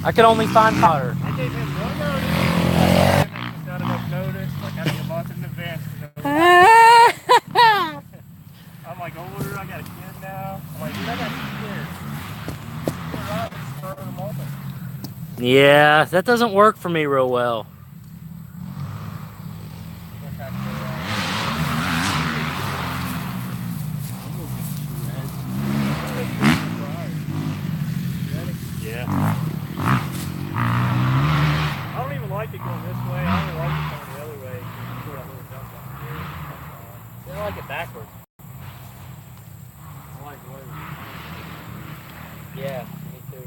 I could only find powder. I gave him one notice. Just not enough notice. Like I need a month in advance to know. I'm like older. I got a kid now. I'm like, dude, I got 2 kids. You're right. It's spur of the moment. Yeah, that doesn't work for me real well. Yeah. I don't even like it going this way. I only like it going the other way. That little dump down here. I like it backwards. I like waves. Yeah, me too.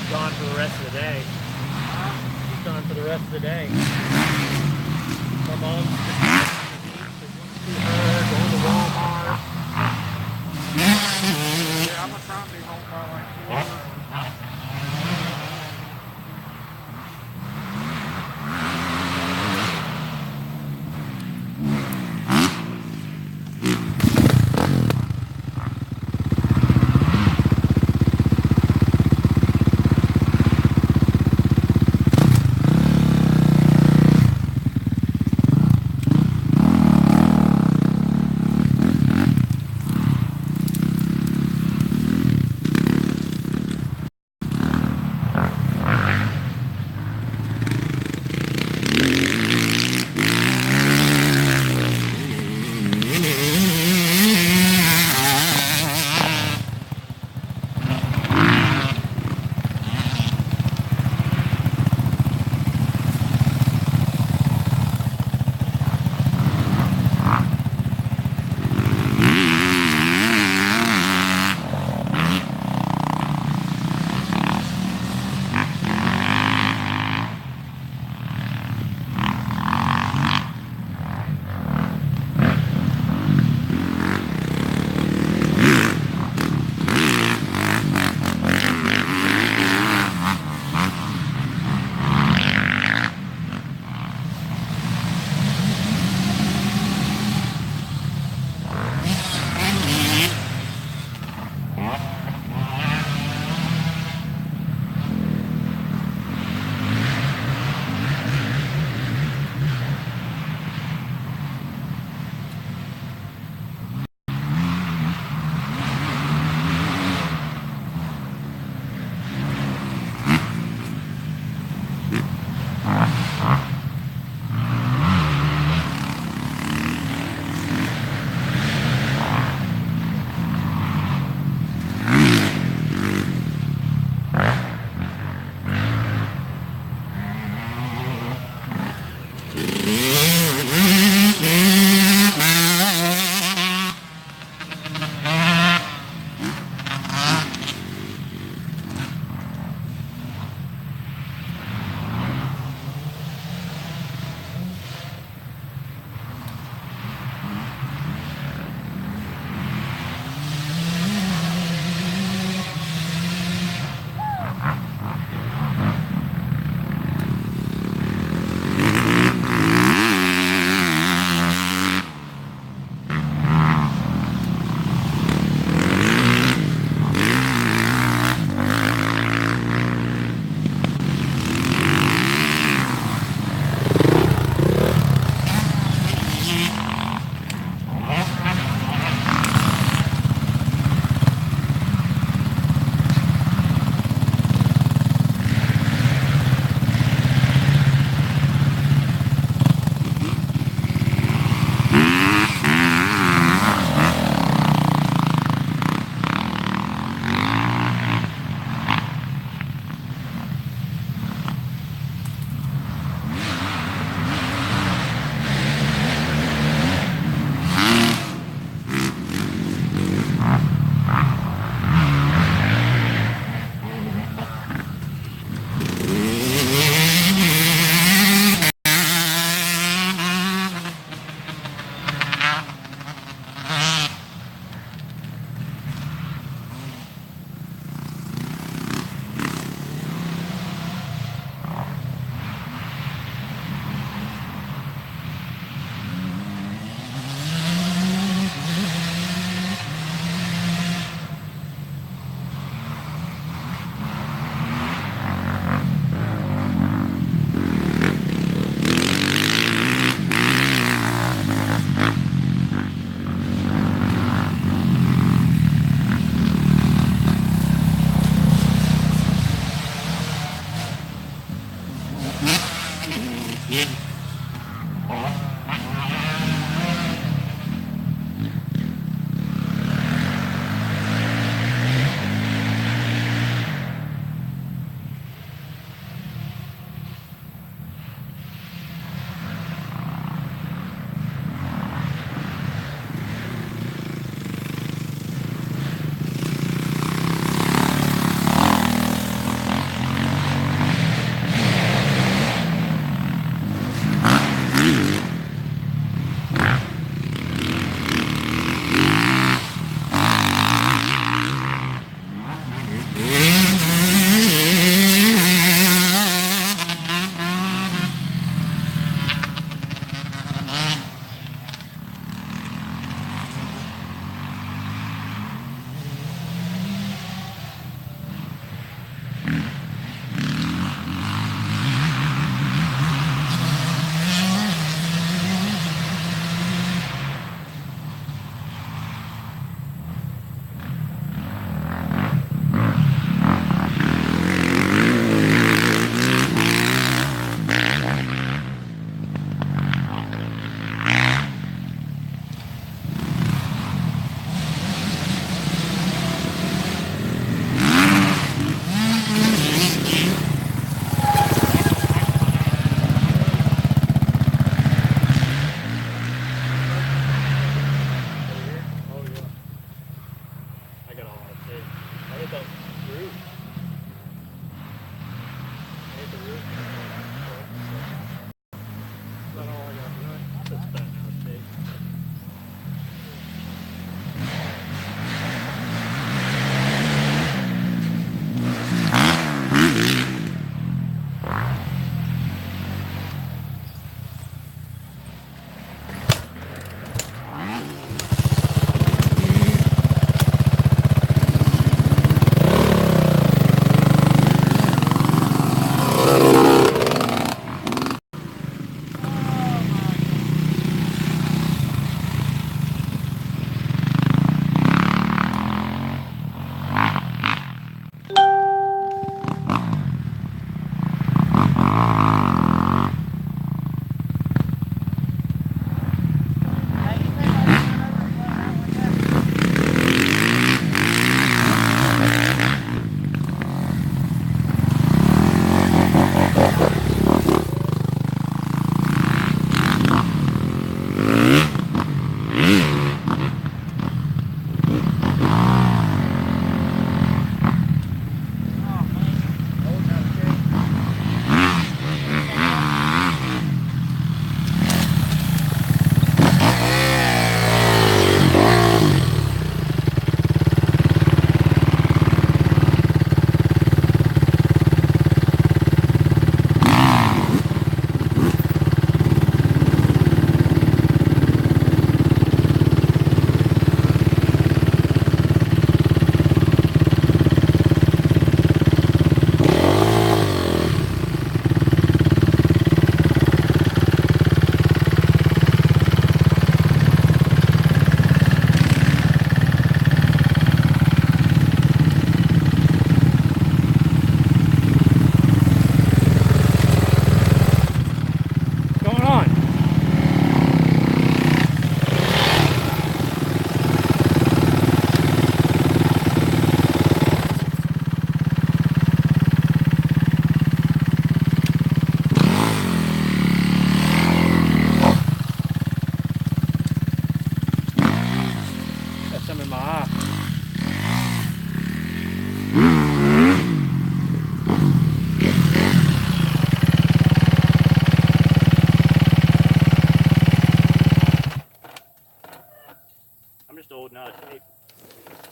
Gone for the rest of the day. He's gone for the rest of the day. My mom's to her, going to Walmart. Yeah, I'm gonna try and be home by like 4.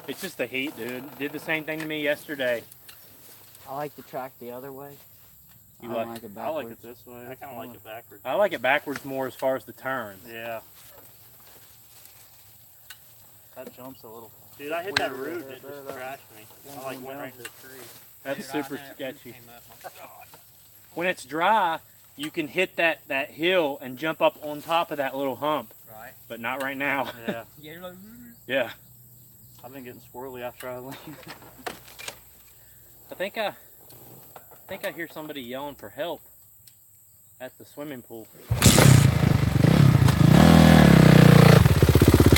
It's just the heat, dude. It did the same thing to me yesterday. I like the track the other way. You I like? like it I like backwards. it this way. I kind of like it backwards. I like it backwards more as far as the turns. Yeah. That jumps a little. Dude, I hit that weird root and right it there, just that crashed me. I like went right into the tree. That's Dude, super that sketchy. came up, oh my God. When it's dry, you can hit that hill and jump up on top of that little hump. Right. But not right now. Yeah. Yeah, you're like, Yeah. I've been getting squirrely after I leave. I think I hear somebody yelling for help. at the swimming pool.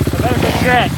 So there's a check.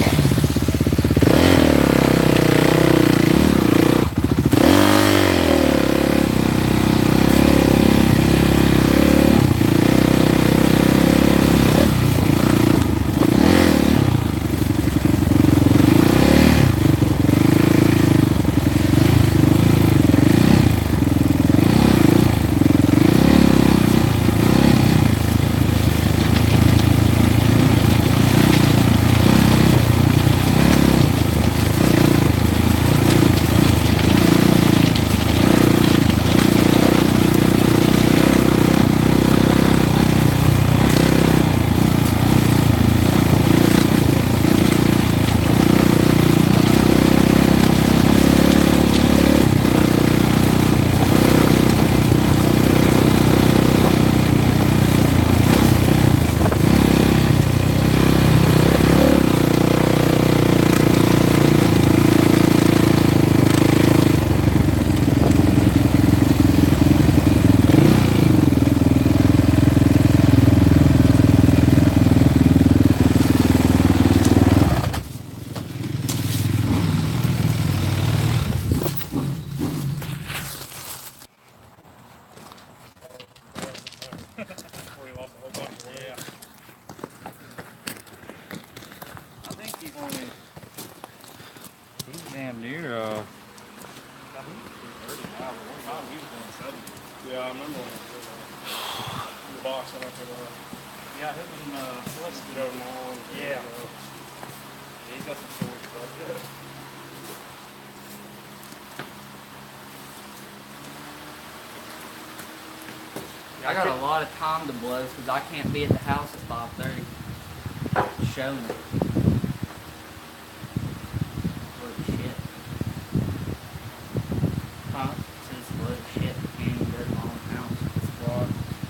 Yeah. I think he's only. He's damn near. Yeah, I remember when the box went up to the. Yeah, him and Let's get over now. Yeah. He's got some sort of stuff. I got a lot of time to blow because I can't be at the house at 5:30. Show me. Blow the shit. Huh? Since blow the shit, can't even go to my own house. Why?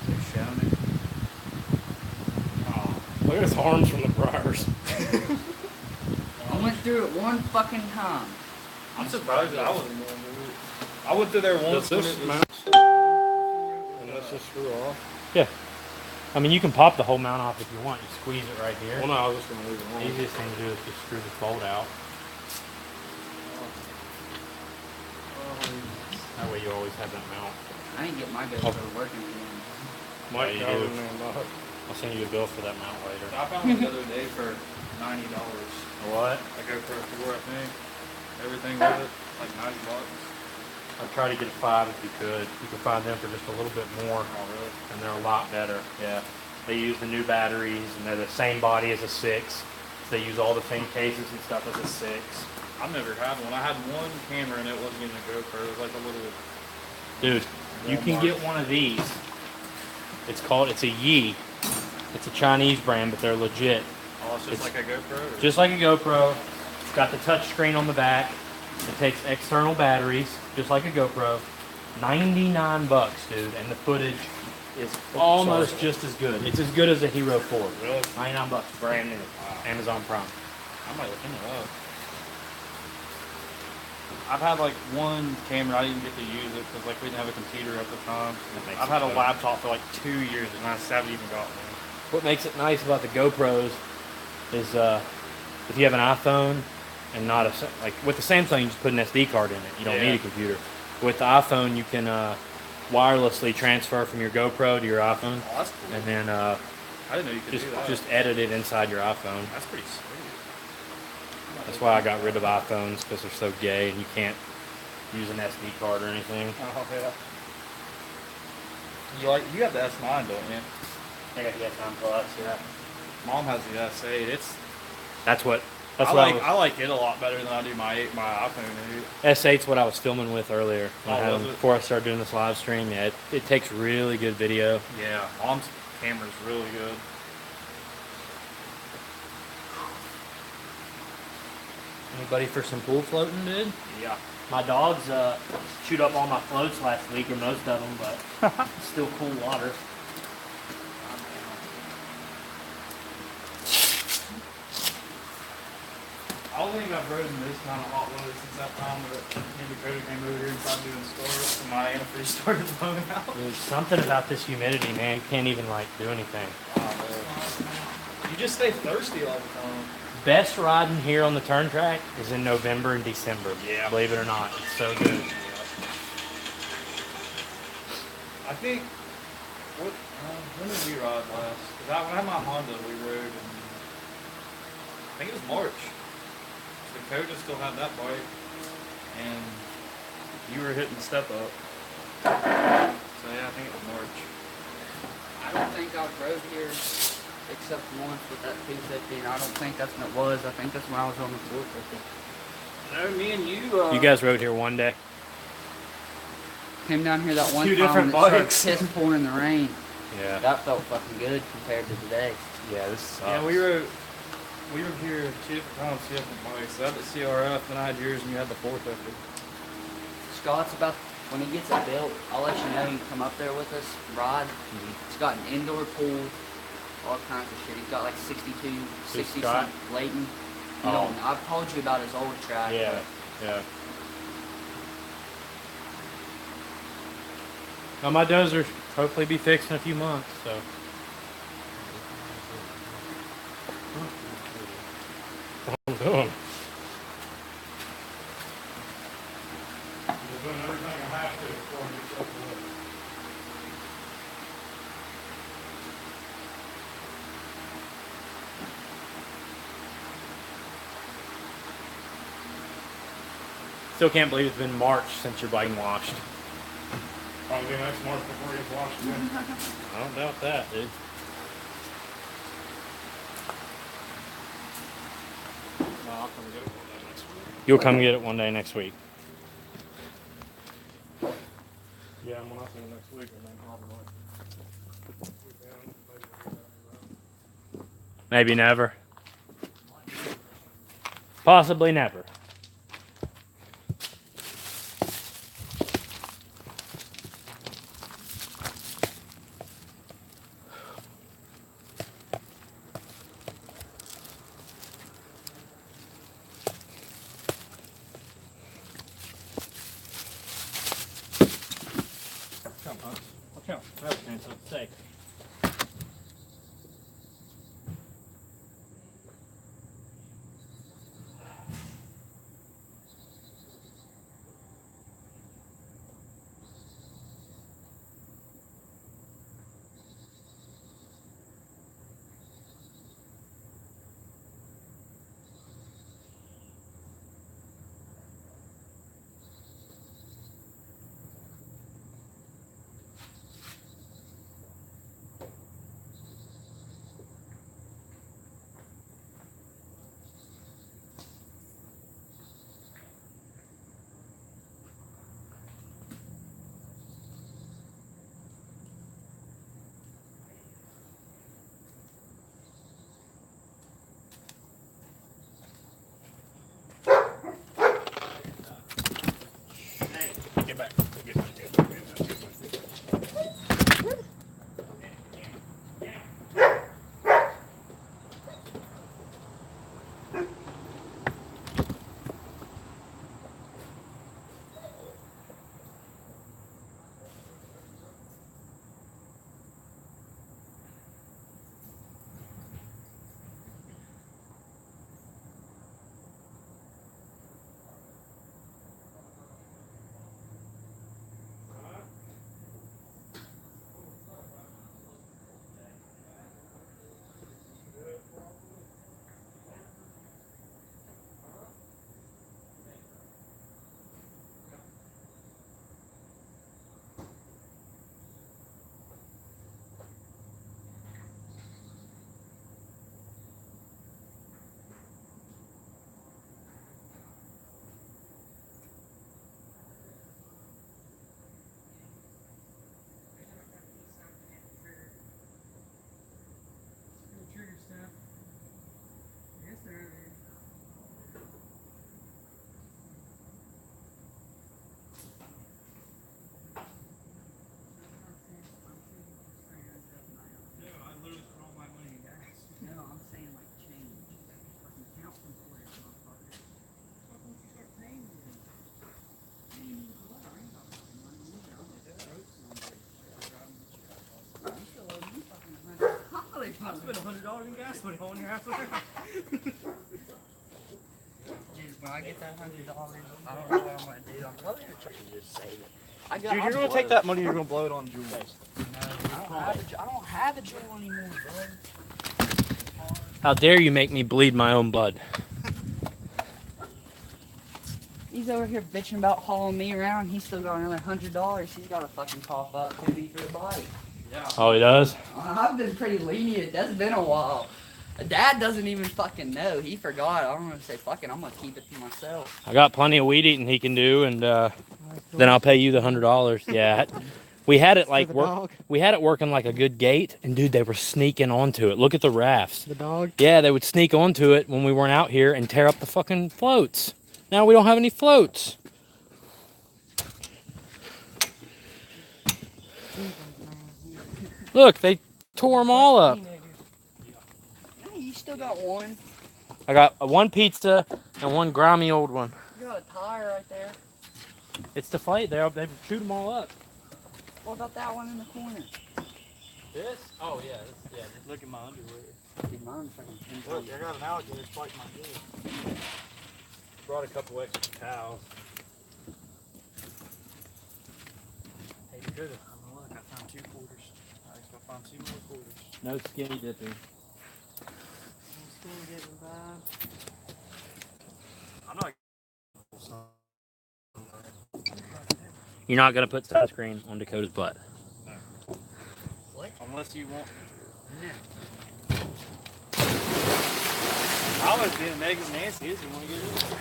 They're showing it. Oh, look at his arms from the briars. I went through it one fucking time. I'm surprised that I wasn't going to do it. I went through there once. Does this when it was- mount? And let's just screw off. Yeah. I mean, you can pop the whole mount off if you want. You squeeze it right here. Well, no, I was just going to leave it on. Easiest thing to do is just screw this bolt out. That way you always have that mount. I didn't get my GoPro working again. Mike, Yeah, you do. I'll send you a bill for that mount later. I found it the other day for $90. What? A GoPro 4, I think. Everything with it, like $90. I'd try to get a 5 if you could. You can find them for just a little bit more. Oh, really? And they're a lot better. Yeah. They use the new batteries and they're the same body as a 6. They use all the same cases and stuff as a 6. I've never had one. I had one camera and it wasn't even a GoPro. It was like a little. Dude, you can get one of these. It's a Yi. It's a Chinese brand, but they're legit. Oh, it's just like a GoPro? Or? Just like a GoPro. It's got the touch screen on the back. It takes external batteries, just like a GoPro. $99, dude, and the footage is almost just as good. It's as good as a Hero 4. Really? $99, brand new. Amazon Prime. I might look into that. I've had like one camera, I didn't get to use it because like we didn't have a computer at the time. I've had a laptop for like 2 years and I just haven't even got one. What makes it nice about the GoPros is if you have an iPhone and not a, like with the Samsung, you just put an SD card in it. You don't need a computer. With the iPhone, you can wirelessly transfer from your GoPro to your iPhone. Oh, that's cool. And then I didn't know you could just do that. just edit it inside your iPhone. That's pretty sweet. That's why I got rid of iPhones, because they're so gay and you can't use an SD card or anything. Oh, yeah. You have the S9, don't you? I got the S9 Plus. Yeah. Mom has the S8. That's what I I like it a lot better than I do my iPhone 8. S8's what I was filming with earlier. When I had was them it? before I started doing this live stream. Yeah, it takes really good video. Yeah, Mom's camera's really good. Anybody for some pool floating, dude? Yeah. My dogs chewed up all my floats last week, or most of them, but still cool water. only thing I've rode in this kind of hot weather since that time that me and Dakota came over here and started doing stores and my antifreeze started blowing out. There's something about this humidity, man. You can't even like do anything. Oh, man. You just stay thirsty all the time. Best riding here on the turn track is in November and December. Yeah. Believe it or not, it's so good. I think, when did we ride last? Because when I had my Honda, we rode in, I think it was March. Dakota still had that bike, and you were hitting the step up. So yeah, I think it was March. I don't think I've rode here except once with that 250, and I don't think that's when it was. I think that's when I was on the 450. No, me and you. You guys rode here one day. Came down here that one Two time different when it bikes. started piss pouring in the rain. Yeah. That felt fucking good compared to today. Yeah, this sucks. Yeah, we were here 2 different times, 2 different bikes. So I had the CRF, then I had yours, and you had the 450. Scott's about, when he gets it built, I'll let you know. You can come up there with us, ride. It's got an indoor pool, all kinds of shit. He's got like 62, 60 Scott? something Leighton. Oh. I've told you about his old track. Yeah, yeah. Well, my dozer hopefully be fixed in a few months, so. What I'm doing. Doing everything I have to before I get something up. Still can't believe it's been March since your bike washed. Probably next month before it gets washed again. I don't doubt that, dude. I'll come get it one day next week. You'll come get it one day next week. Yeah, I'm gonna see you next week, and then probably. Maybe never. Possibly never. Come on. Watch out. Everything's so safe. I spent $100 in gas money on your ass. Dude, when I get that $100, I don't know what I'm gonna do. I'm probably gonna try to just save it. Dude, you're gonna take that money. You're gonna blow it on jewels. I don't have a jewel anymore, bro. How dare you make me bleed my own blood? He's over here bitching about hauling me around. He's still got another $100. He's got to fucking cough up to be for the body. Yeah. Oh, he does? I've been pretty lenient. That's been a while. Dad doesn't even fucking know. He forgot. I'm gonna say, fuck it, I'm gonna keep it to myself. I got plenty of weed eating he can do, and then I'll pay you the $100. Yeah, we had it like we had it working like a good gate, and dude, they were sneaking onto it. Look at the rafts. The dog? Yeah, they would sneak onto it when we weren't out here and tear up the fucking floats. Now we don't have any floats. Look, they tore them all up. You still got one. I got one pizza and one grimy old one. You got a tire right there. It's deflated. They shoot them all up. What about that one in the corner? This? Oh yeah, just look at my underwear. Dude, mine's fucking 10 Look, I got an alligator fighting my dude. Brought a couple extra towels. Hey, you could have. Look, I found 2 quarters. I just gotta find 2 more quarters. No skinny dipping. I'm not. You're not gonna put sunscreen on Dakota's butt. What? Unless you want. I was being negative Nancy. Is you want to get it?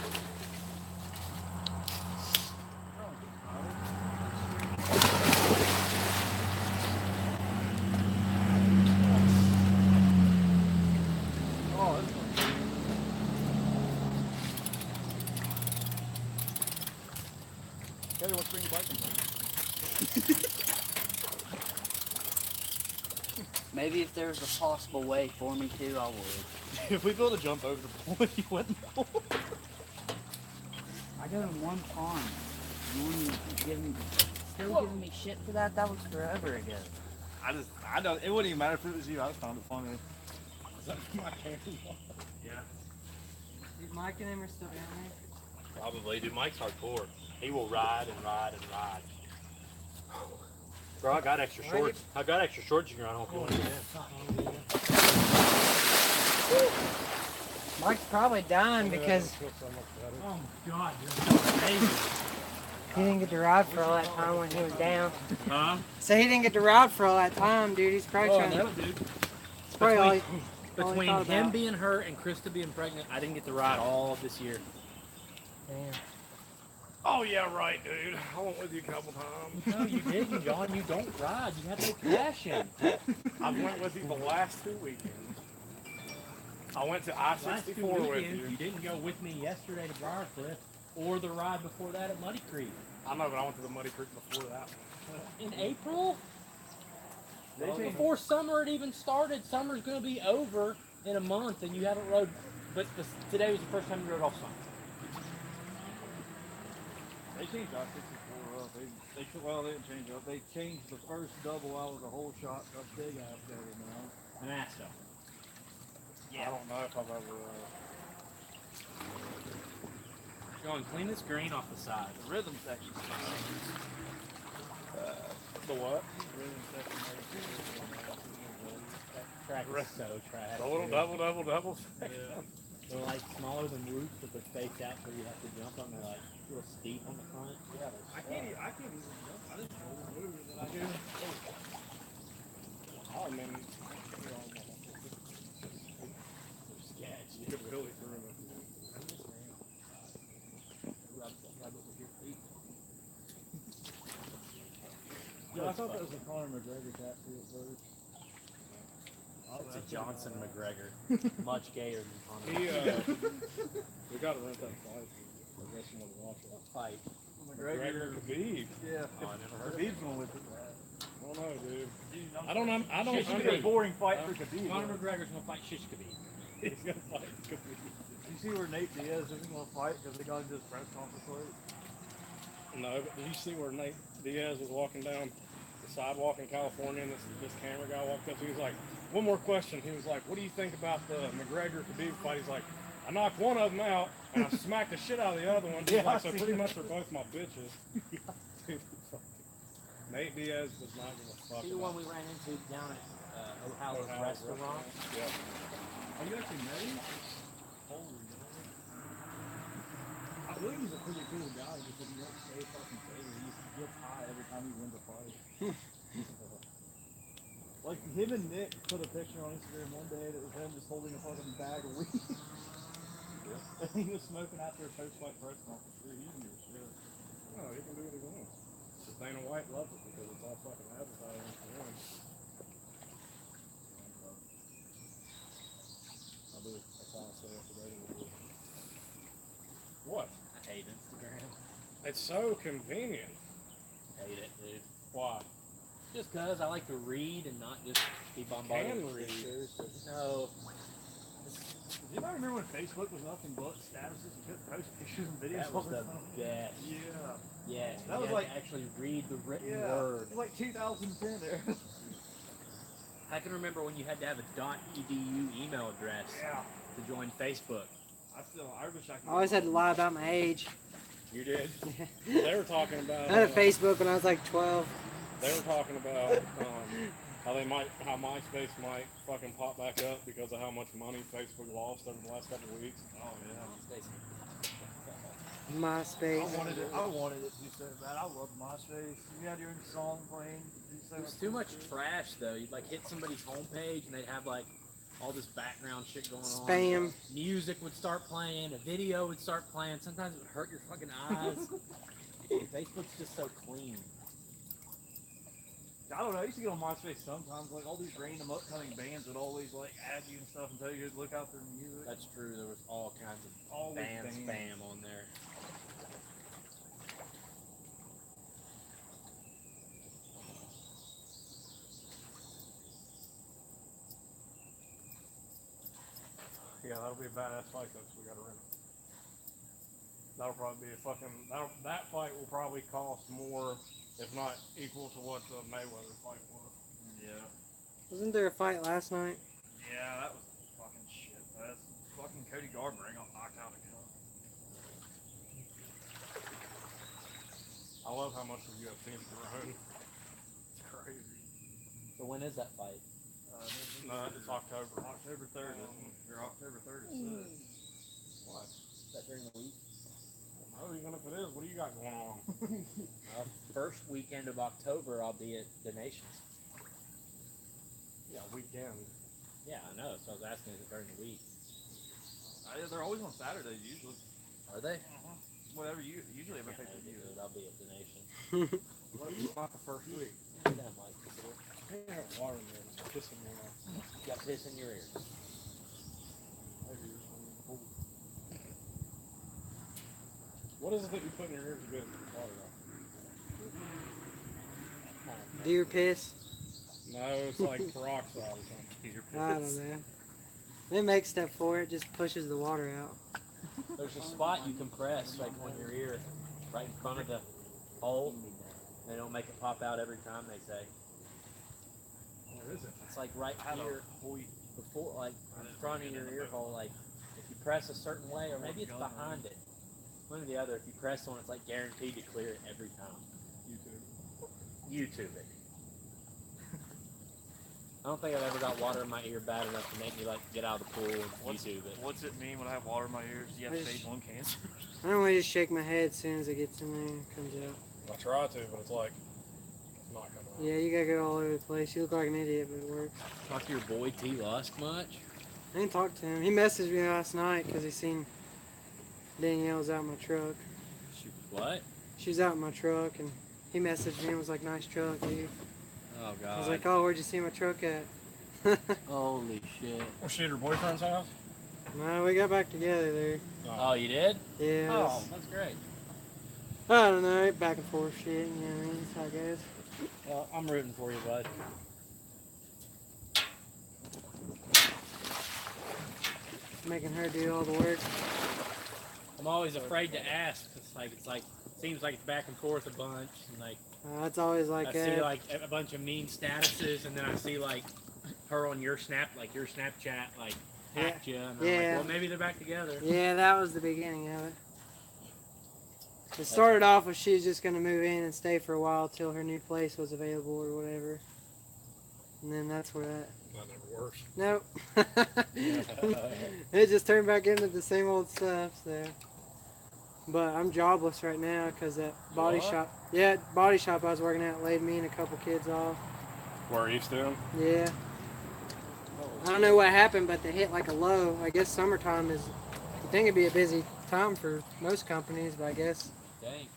Kelly, what's bring your bike in? Maybe if there was a possible way for me to, I would. If we build a jump over the pool, you wouldn't know. I go in one pond. You wouldn't give me, still giving me shit for that? That was forever ago. I don't. It wouldn't even matter if it was you. I just found it funny. Is that my camera? Yeah. Is Mike and them are still down there? Probably, dude. Mike's hardcore. He will ride and ride and ride. Bro, I got extra shorts. I got extra shorts you can ride on if you want to get in. Mike's probably dying because Oh my God, you're so amazing. he didn't get to ride for all that time when he was down. Huh? So he didn't get to ride for all that time, dude. He's probably trying to. dude. It's probably all he Between thought him about. being hurt and Krista being pregnant, I didn't get to ride all of this year. Damn. Oh yeah, right, dude. I went with you a couple times. No, you didn't, John. You don't ride. You have no passion. I went with you the last 2 weekends. I went to Last 2 I-64 with weekends, you. you didn't go with me yesterday to Briarcliff or the ride before that at Muddy Creek. I know, but I went to the Muddy Creek before that one. In April? They changed- Before summer had even started, summer's going to be over in a month and you haven't rode, but today was the first time you rode off summer. They changed I-64 up. They didn't change it up. They changed the first double out of the whole shot up big ass there now. And that's stuff. I don't know if I've ever. John, clean this green off the side. The rhythm section. The what? Rhythm section. That track is so trash. The little doubles. Yeah. They're like smaller than roots, but they're spaced out so you have to jump on. They're like real steep on the front. Yeah, I can't even jump. I just roll over that I do. Oh, man. Sketch. You could really through it. Yeah, I thought that was a Conor McGregor tattoo at first. It's a Johnson McGregor. Much gayer than Conor. We gotta rent that fight. I guess you want to watch it. Fight. McGregor and Khabib. Yeah. Oh, I never heard of Khabib's gonna whip it back. I don't know, dude. I don't know. I don't. Shish It's Khabib. a boring fight for Khabib. Conor McGregor's gonna fight Shish Khabib. He's gonna fight Khabib. Did you see where Nate Diaz isn't gonna fight because they got into his press conference late? No, but did you see where Nate Diaz was walking down the the sidewalk in California, and this camera guy walked up to me. He was like, one more question. He was like, what do you think about the McGregor-Khabib fight? He's like, I knocked one of them out, and I smacked the shit out of the other one. He's like, so pretty much they're both my bitches. Dude, Nate Diaz does not give a fuck. See the one we ran into down at O'Hala's restaurant? Yeah. Are you actually married? Holy God. I believe he's a pretty cool guy, just that he won't stay fucking sober. He gets high every time he wins a fight. Like him and Nick put a picture on Instagram one day that was him just holding a fucking bag of weed. Yeah. And he was smoking after a post-fight press conference. Dude, he can do shit. No, he can do what he wants. Just Dana White loves it because it's all fucking advertising for him. I'll do it. That's all I say after dating will do. What? I hate Instagram. It's so convenient. Hate it, dude. Why? Just because I like to read and not just be bombarded Can with read. pictures. No. Do you remember when Facebook was nothing but statuses? You couldn't post pictures and videos That was all the the time? best. Yeah. Yes, That you was had like- to actually read the written Yeah. word. It was like 2010 there. I can remember when you had to have a .edu email address Yeah. to join Facebook. I wish I could. I always had to lie about my age. You did? They were talking about. I had a Facebook when I was like 12. They were talking about how MySpace might fucking pop back up because of how much money Facebook lost over the last couple of weeks. Oh yeah. MySpace. I wanted it to be so bad. I loved MySpace. You had your own song playing. You could do so There's too much trash though. You'd like hit somebody's homepage and they'd have like all this background shit going on. Spam. Music would start playing, a video would start playing. Sometimes it would hurt your fucking eyes. Facebook's just so clean. I don't know. I used to get on MySpace sometimes. Like all these random upcoming bands would always like add you and stuff and tell you to look out their music. That's true. There was all kinds of Always band bands. spam on there. Yeah, that'll be a badass fight though, so we gotta rent it. That'll probably be a fucking. That fight will probably cost more, if not equal to what the Mayweather fight was. Yeah. Wasn't there a fight last night? Yeah, that was fucking shit. That's fucking Cody Garbrandt got knocked out again. I love how much of UFC is grown. It's crazy. So when is that fight? No, it's October. October 3rd, or October 3rd is What? Is that during the week? No, even if it is, what do you got going on? First weekend of October, I'll be at the Nations. Yeah, weekend. Yeah, I know. So I was asking, is it during the week? They're always on Saturdays usually. Are they? Whatever you usually every Yeah, pay-per-view. dude, I'll be at the Nation. Not the first week. Yeah, Mike, is it? I can't have water in there. It's pissing me off. You got piss in your ears. Maybe it's from the pool. What is it that you put in your ears to get water off? Deer piss? No, it's like peroxide or something. I don't know. They make stuff for it, just pushes the water out. There's a spot you can press like on your ear, right in front of the hole. They don't make it pop out every time, they say. Where is it? It's like right here, before, like in front of your ear hole. Like if you press a certain way, or maybe it's behind it. One or the other. If you press on, it's like guaranteed to clear it every time. YouTube it. I don't think I've ever got water in my ear bad enough to make me like get out of the pool and YouTube it. What's it mean when I have water in my ears? You have I just- stage 1 cancer. I normally just shake my head as soon as it gets in there and comes out. I try to, but it's like, it's not coming out. Yeah, you gotta go all over the place. You look like an idiot, but it works. Talk to your boy T. Lusk much? I didn't talk to him. He messaged me last night because he seen Danielle's out in my truck. What? She's out in my truck, and he messaged me and was like, "Nice truck, dude." Oh God. I was like, "Oh, where'd you see my truck at?" Holy shit. Was she at her boyfriend's house? No, we got back together there. Oh, you did? Yeah. Oh, that's great. I don't know, back and forth shit. You know what I mean? That's how it goes. Well, I'm rooting for you, bud. Making her do all the work. I'm always afraid to ask. It's like seems like it's back and forth a bunch, and like It's always like I that. see like a bunch of mean statuses, and then I see like her on your Snapchat, like hacked you, and I'm like, Yeah. well, maybe they're back together. Yeah, that was the beginning of it. It started off with she was just going to move in and stay for a while till her new place was available or whatever. And then that's where that... That never works. Nope. It just turned back into the same old stuff, so... But I'm jobless right now because that body What? shop... Yeah, body shop I was working at laid me and a couple kids off. Where are you still? Yeah. I don't know what happened, but they hit like a low. I guess summertime is... You think it'd be a busy time for most companies, but I guess... Dang.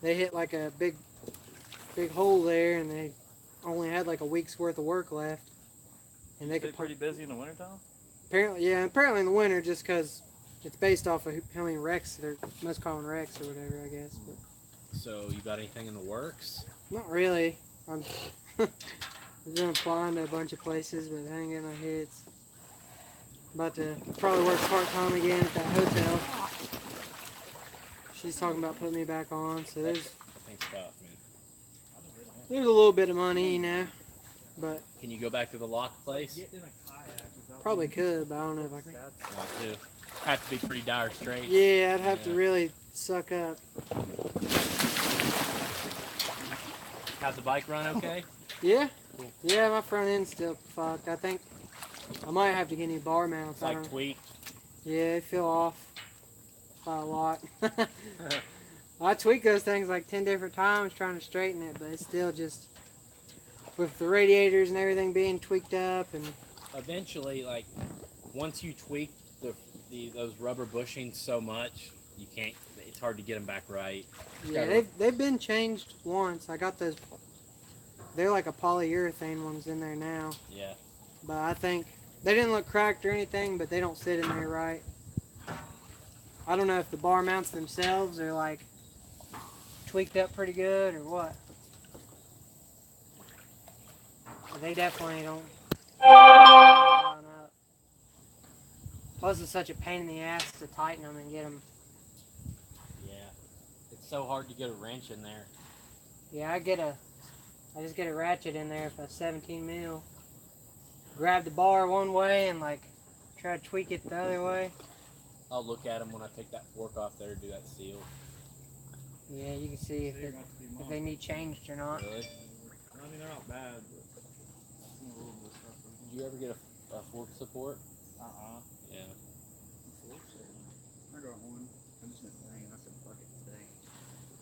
They hit like a big hole there, and they only had like a week's worth of work left. And they could pretty busy in the wintertime? apparently in the winter, just because it's based off of how many wrecks, they're most common wrecks or whatever, I guess. But So you got anything in the works? not really. I'm been applying to a bunch of places, but I ain't getting no hits. About to probably work part-time again at that hotel. She's talking about putting me back on, so there's Thanks, tough, man. a little bit of money, you know, but Can you go back to the lock place? probably could, but I don't know if I can. Want to? Have to be pretty dire straits. Yeah, I'd have to Yeah. really suck up. How's the bike run? Okay. Yeah? Cool. Yeah, my front end's still fucked. I think I might have to get new bar mounts. It's I like don't- tweaked. Yeah, they feel off by a lot. I tweaked those things like 10 different times trying to straighten it, but it's still just with the radiators and everything being tweaked up and Eventually, like once you tweak those rubber bushings so much, you can't. It's hard to get them back right. yeah, they've been changed once. I got those. They're like a polyurethane ones in there now, Yeah. but I think they didn't look cracked or anything, but they don't sit in there right. I don't know if the bar mounts themselves are like tweaked up pretty good or what. But they definitely don't line up. Plus, it's such a pain in the ass to tighten them and get them. Yeah. It's so hard to get a wrench in there. Yeah, I just get a ratchet in there for a 17 mil. Grab the bar one way and like try to tweak it the other way. I'll look at them when I take that fork off there to do that seal. Yeah, you can see if they need changed or not. Really? I mean, they're not bad, but some a little bit stuff. Did you ever get a fork support? Yeah. I got one. I just didn't bring it. I said, fuck it today.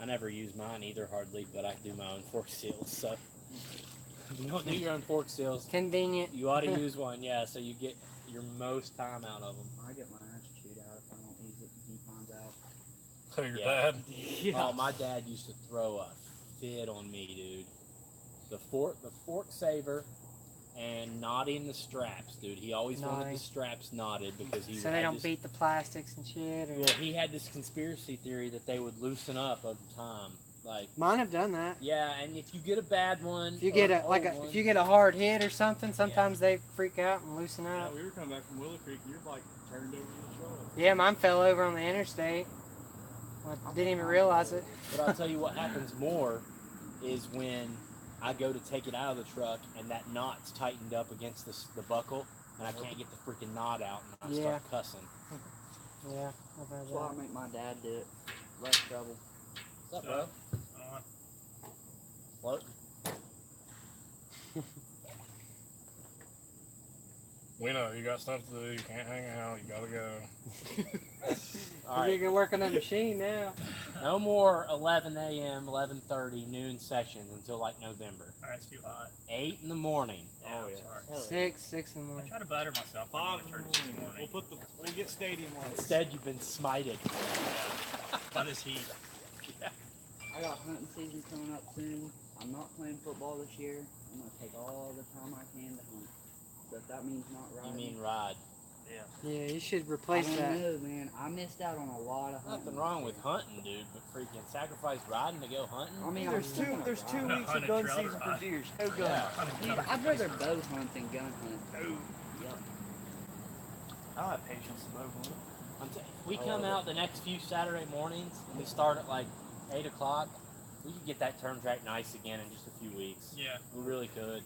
I never use mine either hardly, but I do my own fork seals. So if you don't do your own fork seals, Convenient. you ought to use one. Yeah, so you get your most time out of them. I get my ass chewed out if I don't use it and he finds out. So your Yeah. dad? Oh, my dad used to throw a fit on me, dude. The fork saver, and knotting the straps, dude. He always wanted the Nice. straps knotted because he So they had don't this, beat the plastics and shit. Or... Well, he had this conspiracy theory that they would loosen up over time. Like, Mine have done that. yeah, and if you get a bad one, If you or get an a like old a one- if you get a hard hit or something, sometimes they freak out and loosen Yeah, up. we were coming back from Willow Creek and your bike turned over in the truck. Yeah, mine fell over on the interstate. I didn't even realize it. But I'll tell you what happens more is when I go to take it out of the truck and that knot's tightened up against the buckle and I can't get the freaking knot out and I Yeah. start cussing. Yeah, I've heard That's why I that. make my dad do it. Less trouble. What's up, bro? What? We know you got stuff to do. You can't hang out. You gotta go. All You right. can work on that machine now. No more 11 a.m., 11:30 noon sessions until like November. That's too hot. 8 in the morning. Yeah, Oh, yeah. sorry. Six in the I morning. try to butter myself. I'm going to church in the morning. We'll get stadium on. Instead, you've been smited. By this heat. I got hunting season coming up soon. I'm not playing football this year. I'm gonna take all the time I can to hunt. But if that means not You riding. mean ride? Yeah, you should I replace don't that. know, man. I missed out on a lot of hunting. Nothing wrong with hunting, dude, but freaking sacrifice riding to go hunting? I mean, There's two weeks of gun season for deer. No gun. Yeah. Dude, I'd rather bow hunt than gun hunt. Yup. I don't have patience to bow hunt. We come out the next few Saturday mornings and we start at like 8 o'clock. We could get that turn track nice again in just a few weeks. Yeah. We really could.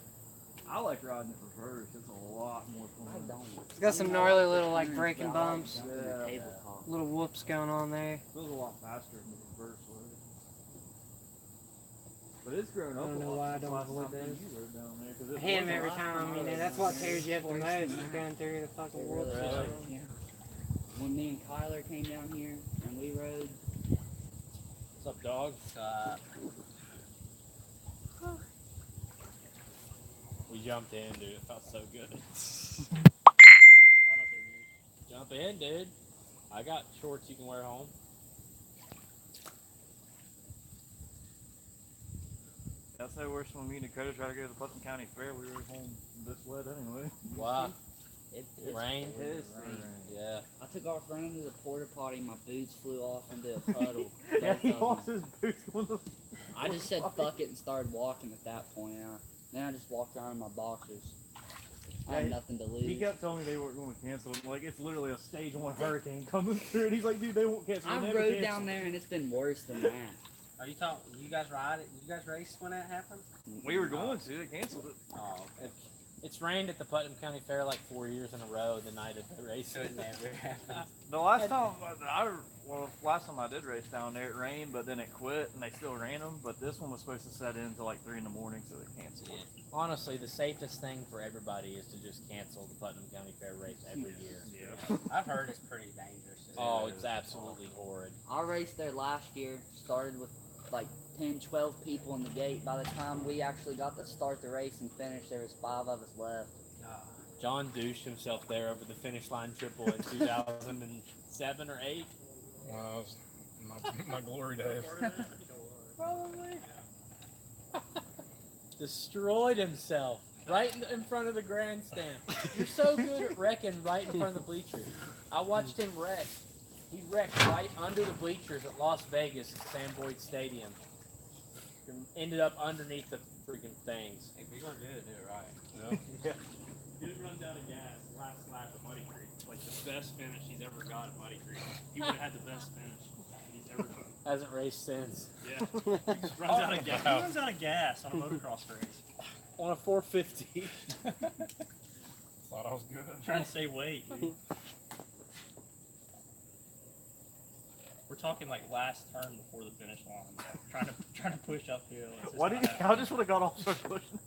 I like riding it reverse. It's a lot more I fun. don't. It's got some gnarly little like braking bumps, Yeah. Tabletop. little whoops going on there. It feels a lot faster in the reverse way. But it's grown up I don't a know lot why I since don't last avoid time those. you rode down there, 'cause it I hit him wasn't every last time. You know, that's what tears you up the most. Is going through the fucking It whoops. really or is. something. Yeah. When me and Kyler came down here and we rode, What's up, dog? We jumped in, dude. It felt so good. Jump in, dude. I got shorts you can wear home. That's how worse when me and Dakota tried to go to the Putnam County Fair. We were home this wet anyway. Wow. it Rain? it rained. Yeah. I took our friend to the porta potty. My boots flew off into a puddle. Yeah, he Both of lost them. his boots going to I just said fuck it and started walking at that point. Then I just walked around in my boxers. I had Yeah, nothing to lose. He kept telling me they weren't going to cancel it. Like, it's literally a stage 1 hurricane coming through. And he's like, dude, they won't cancel it. I Never rode cancel down it. there and it's been worse than that. Are you talking? You guys ride it? You guys race when that happened? We were going to. They canceled it. Oh, It's rained at the Putnam County Fair like 4 years in a row the night of the race. so it never happened. The last time last time I did race down there, it rained, but then it quit, and they still ran them. But this one was supposed to set in until like 3 in the morning, so they canceled it. Honestly, the safest thing for everybody is to just cancel the Putnam County Fair race every year. Yeah. I've heard it's pretty dangerous. Oh, it's absolutely horrid. I raced there last year, started with like 10, 12 people in the gate. By the time we actually got to start the race and finish, there was 5 of us left. John douched himself there over the finish line triple in 2007 or 8. When I was my glory days. Probably. Destroyed himself right in front of the grandstand. You're so good at wrecking right in front of the bleachers. I watched him wreck. He wrecked right under the bleachers at Las Vegas at Sam Boyd Stadium. And ended up underneath the freaking things. If you're gonna do it right. Yeah. Dude runs out of gas last lap at Muddy Creek. Like the best finish he's ever got at Muddy Creek. He would have had the best finish he's ever done. Hasn't raced since. Yeah. He just runs out of gas. He runs out of gas on a motocross race. On a 450. Thought I was good. Trying to save weight, dude. We're talking like last turn before the finish line. Trying to push uphill. It's just Why did not I happening. just would have got off so pushing.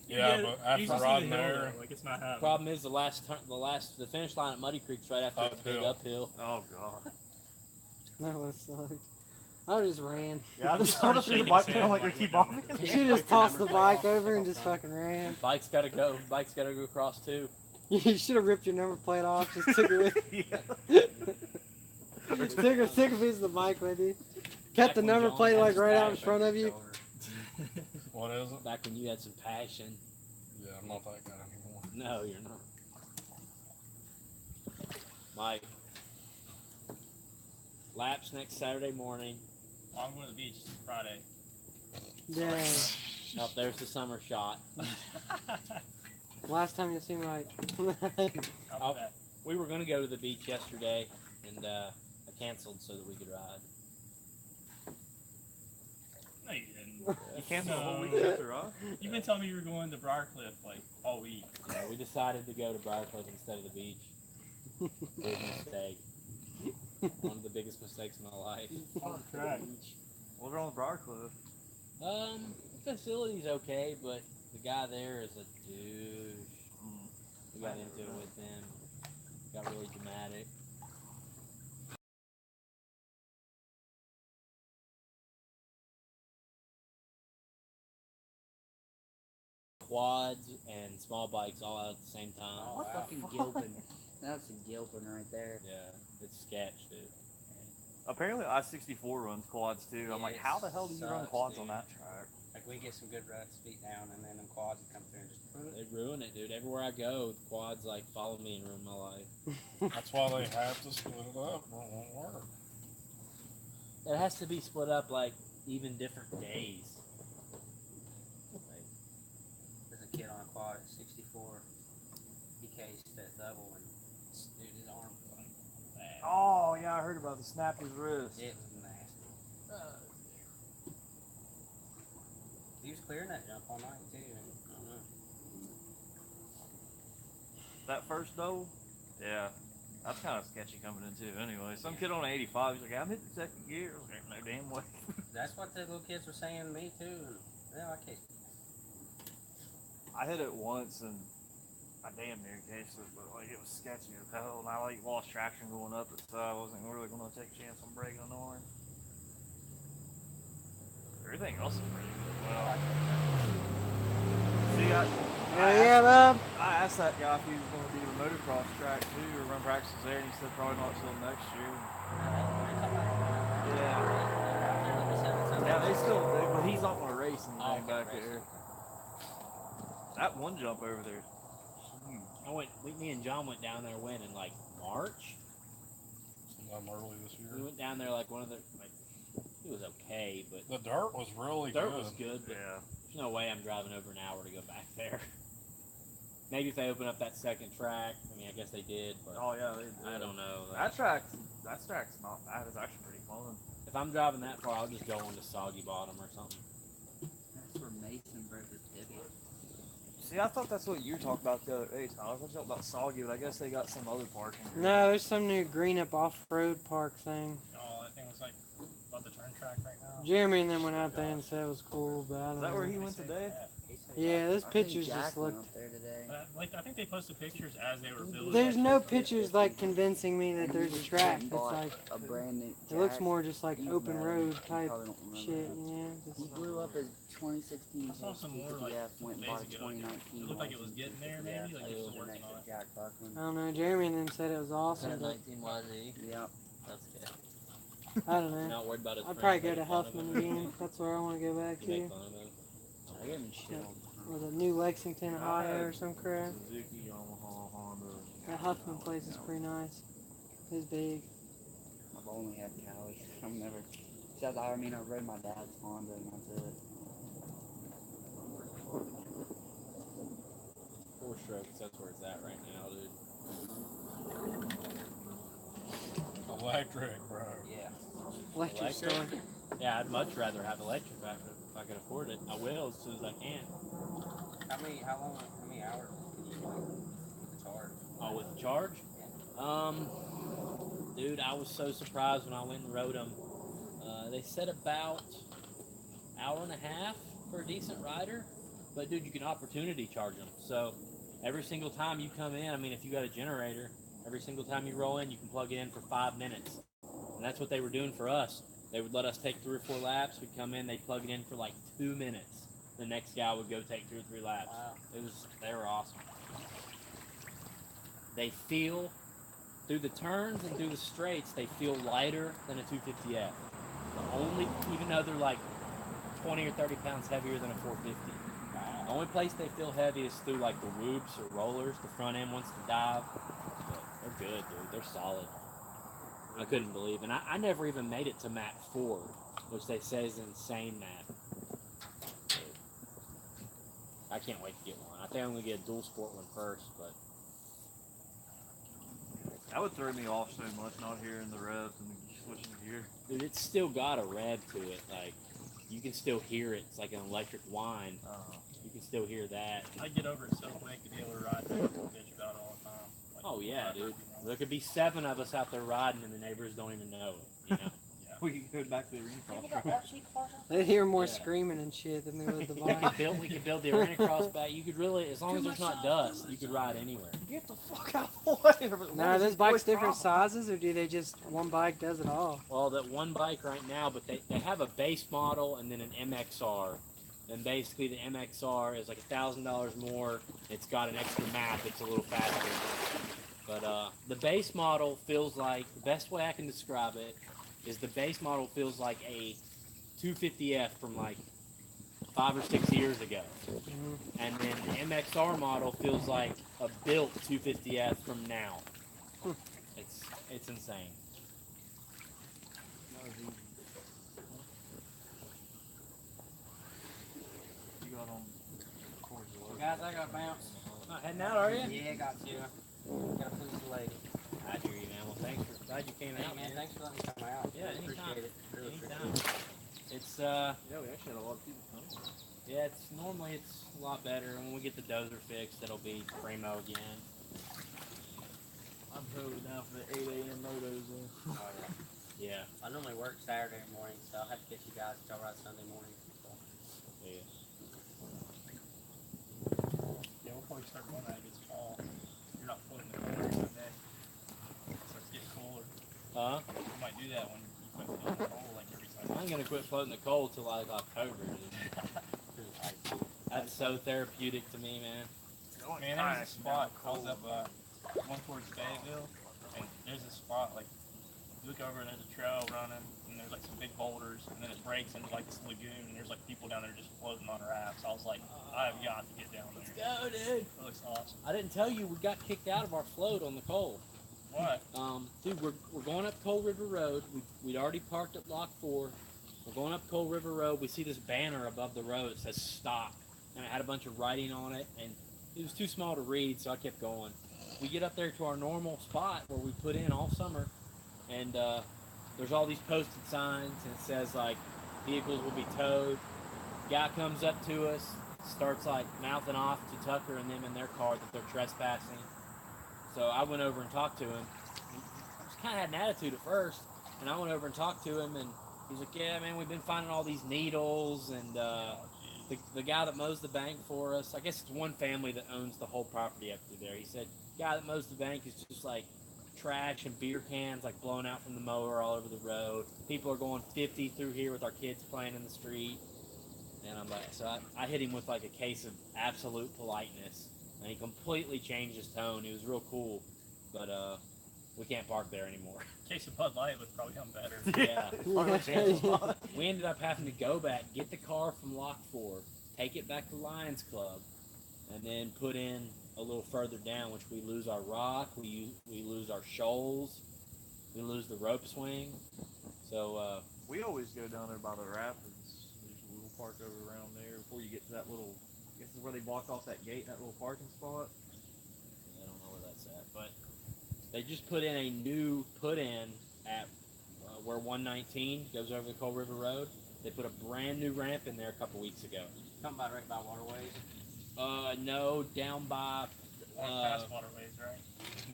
Yeah, You but get- you after just see riding the hill, there, though, like it's not happening. Problem is the finish line at Muddy Creek's right after the big Uphill. uphill. Oh god. That was sucked. I just ran. Yeah, I just Started threw the shaking bike his down head like they like keep we're off done. me. You should just tossed the bike over and just fucking ran. Bike's gotta go. Bike's gotta go across too. You should have ripped your number plate off. Just took it with Yeah. took a piece of the bike with you. Kept Back the when number John plate had like his right out in stash front over of his you. shoulder. what is it? Back when you had some passion. Yeah, I'm not that guy anymore. No, you're not. Mike. Laps next Saturday morning. I'm going to the beach Friday. Dang. Up there's the summer shot. Last time you seen like Oh, we were gonna go to the beach yesterday, and I canceled so that we could ride. No, you didn't. You canceled the whole week No. after, huh? You've been telling me you were going to Briarcliff like all week. Yeah, we decided to go to Briarcliff instead of the beach. Big mistake. One of the biggest mistakes of my life. What's wrong with Briarcliff? The facility's okay, but the guy there is a douche. We got into it with him. Got really dramatic. Quads and small bikes all out at the same time. What fucking Gilpin? That's a Gilpin right there. Yeah, it's sketch, dude. Apparently I-64 runs quads too. I'm Yeah, like, it how the hell do you run sucks, quads dude. on that track? Like we get some good ruts, feet down, and then them quads would come through and just. They ruin it, dude. Everywhere I go, the quads like follow me and ruin my life. That's why they have to split it up or it won't work. It has to be split up like even different days. Like, There's a kid on a quad at 64. He cased that double and dude, his arm was like bad. Oh yeah, I heard about the snapped his wrist. It was nasty. was clearing that jump all night too. And I don't know. That first doe, yeah, that's kind of sketchy coming in too. Anyway, some kid on 85, he's like, I'm hitting second gear. I was like, no damn way. That's what the little kids were saying to me too. And yeah, I can't. I hit it once and I damn near cased it, but like it was sketchy as hell, and I like lost traction going up it, so I wasn't really gonna take a chance on breaking the horn. Everything else is pretty good. Well, see, Yeah, Bob. I asked that guy if he was going to do the motocross track too, or run practices there, and he said probably not till next year. Yeah, they still do, but he's not going to race anything back there. That one jump over there. Me and John went down there when in like March. Sometime early this We year. went down there like one of the it was okay, but The dirt was really dirt good. was good. But Yeah. there's no way I'm driving over an hour to go back there. Maybe if they open up that second track. I mean, I guess they did, but Oh yeah, they did. I don't know. That track's not bad. It's actually pretty fun. If I'm driving that far, I'll just go on to Soggy Bottom or something. That's where Mason broke his tibia. See, I thought that's what you were talking about the other day, Tyler. I was talking about Soggy, but I guess they got some other parking. No, there's some new green up off-road park thing. Oh, that thing was like above the turn track right now. Jeremy and them went out there and said it was cool, but I don't Is that where know. he went today? Yeah, those I think pictures Jack just went looked. up there today. Like I think they posted pictures as they were building. There's it. no pictures like convincing me that And there's he a just track. went and It's bought like a brand new it looks Jack. more just like He's open mad. road He type probably don't remember shit, that. you know? He Just, blew up his 2016 I saw some more, like, GTF, went and days bought a ago. 2019. It looked like it was getting there, maybe, like it was still working on it. Jack Buckland. I don't know. Jeremy and them said it was awesome, but 19 YZ. Yep. That's good. I don't know. Not worried about his I'd friends probably go making to fun of Huffman him. again. That's where I want to go back You make to. fun of him. I give him shit all the time. Or the new Lexington, Ohio, or some crap. Suzuki, Yamaha, Honda. That Huffman place is pretty nice. It's big. I've only had Cali. I've never. Except I mean, I rode my dad's Honda and that's it. 4 strokes, that's where it's at right now, dude. Electric, bro. Yeah. Electric store. Yeah, I'd much rather have electric if I could afford it. I will as soon as I can. How many hours can you like with the charge? Oh, with the charge? Dude, I was so surprised when I went and rode them. They said about hour and a half for a decent rider, but dude, you can opportunity charge them. So every single time you come in, I mean, if you got a generator, every single time you roll in, you can plug it in for 5 minutes. And that's what they were doing for us. They would let us take 3 or 4 laps. We'd come in, they'd plug it in for like 2 minutes. The next guy would go take 2 or 3 laps. Wow. They were awesome. They feel, through the turns and through the straights, they feel lighter than a 250F. Even though they're like 20 or 30 pounds heavier than a 450. The only place they feel heavy is through like the whoops or rollers. The front end wants to dive. But they're good, dude. They're solid. I couldn't believe it. And I never even made it to map 4, which they say is an insane map. I can't wait to get one. I think I'm going to get a dual sport one first, but That would throw me off so much not hearing the revs and switching the gear. dude, it's still got a rev to it. Like, you can still hear it. It's like an electric whine. You can still hear that. I get over it so quick to be able to ride there and bitch about it all the time. Like, Oh, yeah, ride dude. 30 miles. There could be 7 of us out there riding and the neighbors don't even know it, you know? We can go back to the arena cross track. They hear more Yeah. screaming and shit than they would the We bike. could build the arena cross back. You could really, as long as there's not dust, you could ride anywhere. Get the fuck out of the way. Now, are those bikes different sizes, or do they just one bike does it all? Well, that one bike right now, but they have a base model and then an MXR. And basically the MXR is like $1,000 more. It's got an extra map. It's a little faster. But the base model feels like, the best way I can describe it is the base model feels like a 250F from like 5 or 6 years ago. And then the MXR model feels like a built 250F from now. It's insane. You got on cords of Well, guys, I got bounce. Not heading out, are you? Yeah, got to. Gotta please the lady. I hear you, man. Well, thanks for glad you came Hey, out, man, man. thanks for letting me come out. Yeah, Really anytime. appreciate it. Really Anytime. appreciate it. It's Yeah, we actually had a lot of people come. Yeah, normally it's a lot better. When we get the dozer fixed, it'll be primo again. I'm totally down for the 8 a.m. motos. Oh, yeah. Yeah. I normally work Saturday morning, so I'll have to get you guys to ride Sunday morning. So. Yeah. Yeah, we'll probably start going out against fall. You're not floating the cold every Sunday. So it's getting cooler. Huh? You might do that when you quit floating the cold like every I Sunday. ain't gonna quit floating the cold till like October. Dude. That's so therapeutic to me, man. Man, there's a spot called up one towards Fayetteville, and there's a spot like you look over and there's a trail running, and there's like some big boulders, and then it breaks into like this lagoon, and there's like people down there just floating on rafts. I was like, I have got to get down there. Go, dude. It looks awesome. I didn't tell you we got kicked out of our float on the Cole. What? Dude, we're going up Coal River Road. We'd already parked at Lock 4. We're going up Coal River Road. We see this banner above the road. It says stop. And it had a bunch of writing on it, and it was too small to read, so I kept going. We get up there to our normal spot where we put in all summer, and there's all these posted signs, and it says, like, vehicles will be towed. Guy comes up to us, starts, like, mouthing off to Tucker and them in their car that they're trespassing. So I went over and talked to him. He just kind of had an attitude at first, and I went over and talked to him, and he's like, yeah, man, we've been finding all these needles, and the guy that mows the bank for us, I guess it's one family that owns the whole property up through there. He said, guy that mows the bank is just like trash and beer cans like blowing out from the mower all over the road. People are going 50 through here with our kids playing in the street. And I'm like, so I hit him with like a case of absolute politeness, and he completely changed his tone. He was real cool, but we can't park there anymore. Case of Bud Light would probably come better. Yeah. We ended up having to go back, get the car from Lock 4, take it back to Lions Club, and then put in a little further down, which we lose our rock, we lose our shoals, we lose the rope swing. So We always go down there by the rapids. There's a little park over around there before you get to that little. I guess is where they block off that gate, that little parking spot. I don't know where that's at, but they just put in a new put-in at where 119 goes over the Coal River Road. They put a brand new ramp in there a couple weeks ago. Talking about right by Waterways. No, down by Past Waterways, right?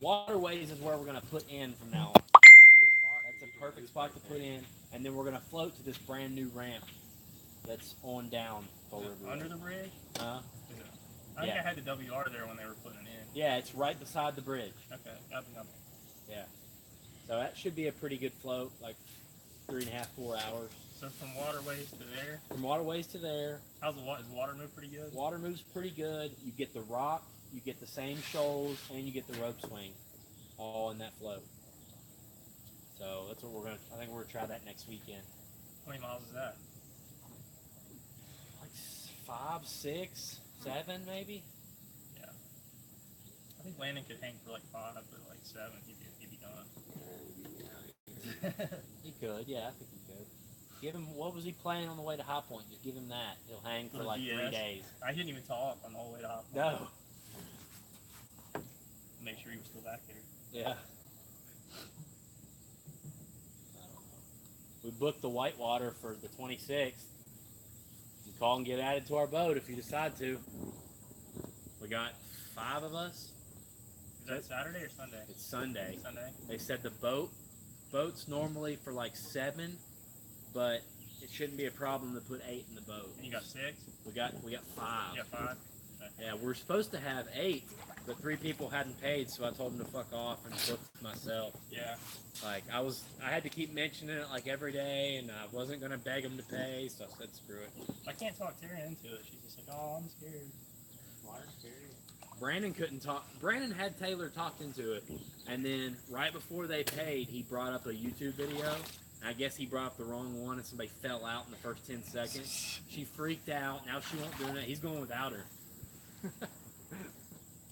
Waterways is where we're gonna put in from now on. That's a good spot. That's a perfect spot to put in, and then we're gonna float to this brand new ramp that's on down Coal River Road. Under the bridge? Huh? I think Yeah. I had the WR there when they were putting it in. Yeah, it's right beside the bridge. Okay, got the number. Yeah. So that should be a pretty good float, like 3.5, 4 hours. So from Waterways to there, From Waterways to there, how's the water? Is the water move pretty good? water moves pretty good. You get the rock, you get the same shoals, and you get the rope swing, all in that float. So that's what I think we're gonna try that next weekend. How many miles is that? Like 5, 6, 7 maybe. I think Landon could hang for like 5, but like 7, he'd be done. He could, yeah, I think he could. Give him, what was he playing on the way to High Point? Just give him that. He'll hang for Little like 3 DS. days. I didn't even talk on the whole way to Hop. No. Make sure he was still back there. Yeah. I don't know. We booked the whitewater for the 26th. You call and get added to our boat if you decide to. We got 5 of us. Is that Saturday or Sunday? It's Sunday. Sunday. They said the boat's normally for like 7, but it shouldn't be a problem to put 8 in the boat. And you got 6? We got 5. You got 5? Yeah, we're supposed to have 8, but 3 people hadn't paid, so I told them to fuck off and booked myself. Yeah. Like I had to keep mentioning it like every day, and I wasn't gonna beg them to pay, so I said screw it. I can't talk Terry into it. She's just like, oh, I'm scared. Water's scary. Brandon couldn't talk. Brandon had Taylor talked into it, and then right before they paid, he brought up a YouTube video. I guess he brought up the wrong one, and somebody fell out in the first 10 seconds. She freaked out. Now she won't do it. He's going without her.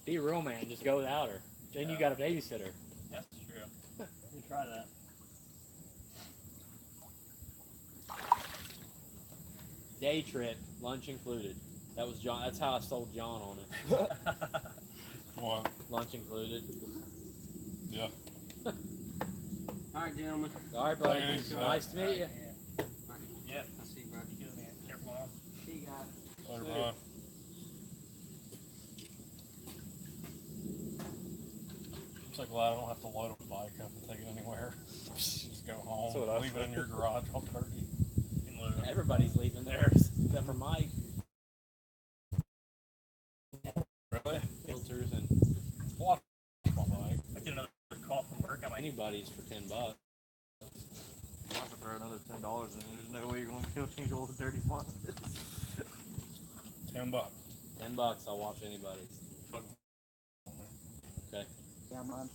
Be a real man. Just go without her. Then you got a babysitter. That's true. You try that. Day trip, lunch included. That was John. That's how I sold John on it. What? Lunch included. Yeah. All right, gentlemen. All right, buddy. Thanks. Nice to meet you. Yeah. I'll see you, bro. You good, man. Careful on. See you guys. Later, Later. bye. I'm so glad I don't have to load a bike up and take it anywhere. Just go home, That's what I leave it in your garage all dirty. Everybody's leaving theirs except for Mike. Really? Filters and Watch my bike. I get another call from work. I'm like, anybody's for $10. I have to throw another $10 in. There's no way you're gonna change all the dirty spots. $10. $10, I'll watch anybody's. Okay. Yeah, mine.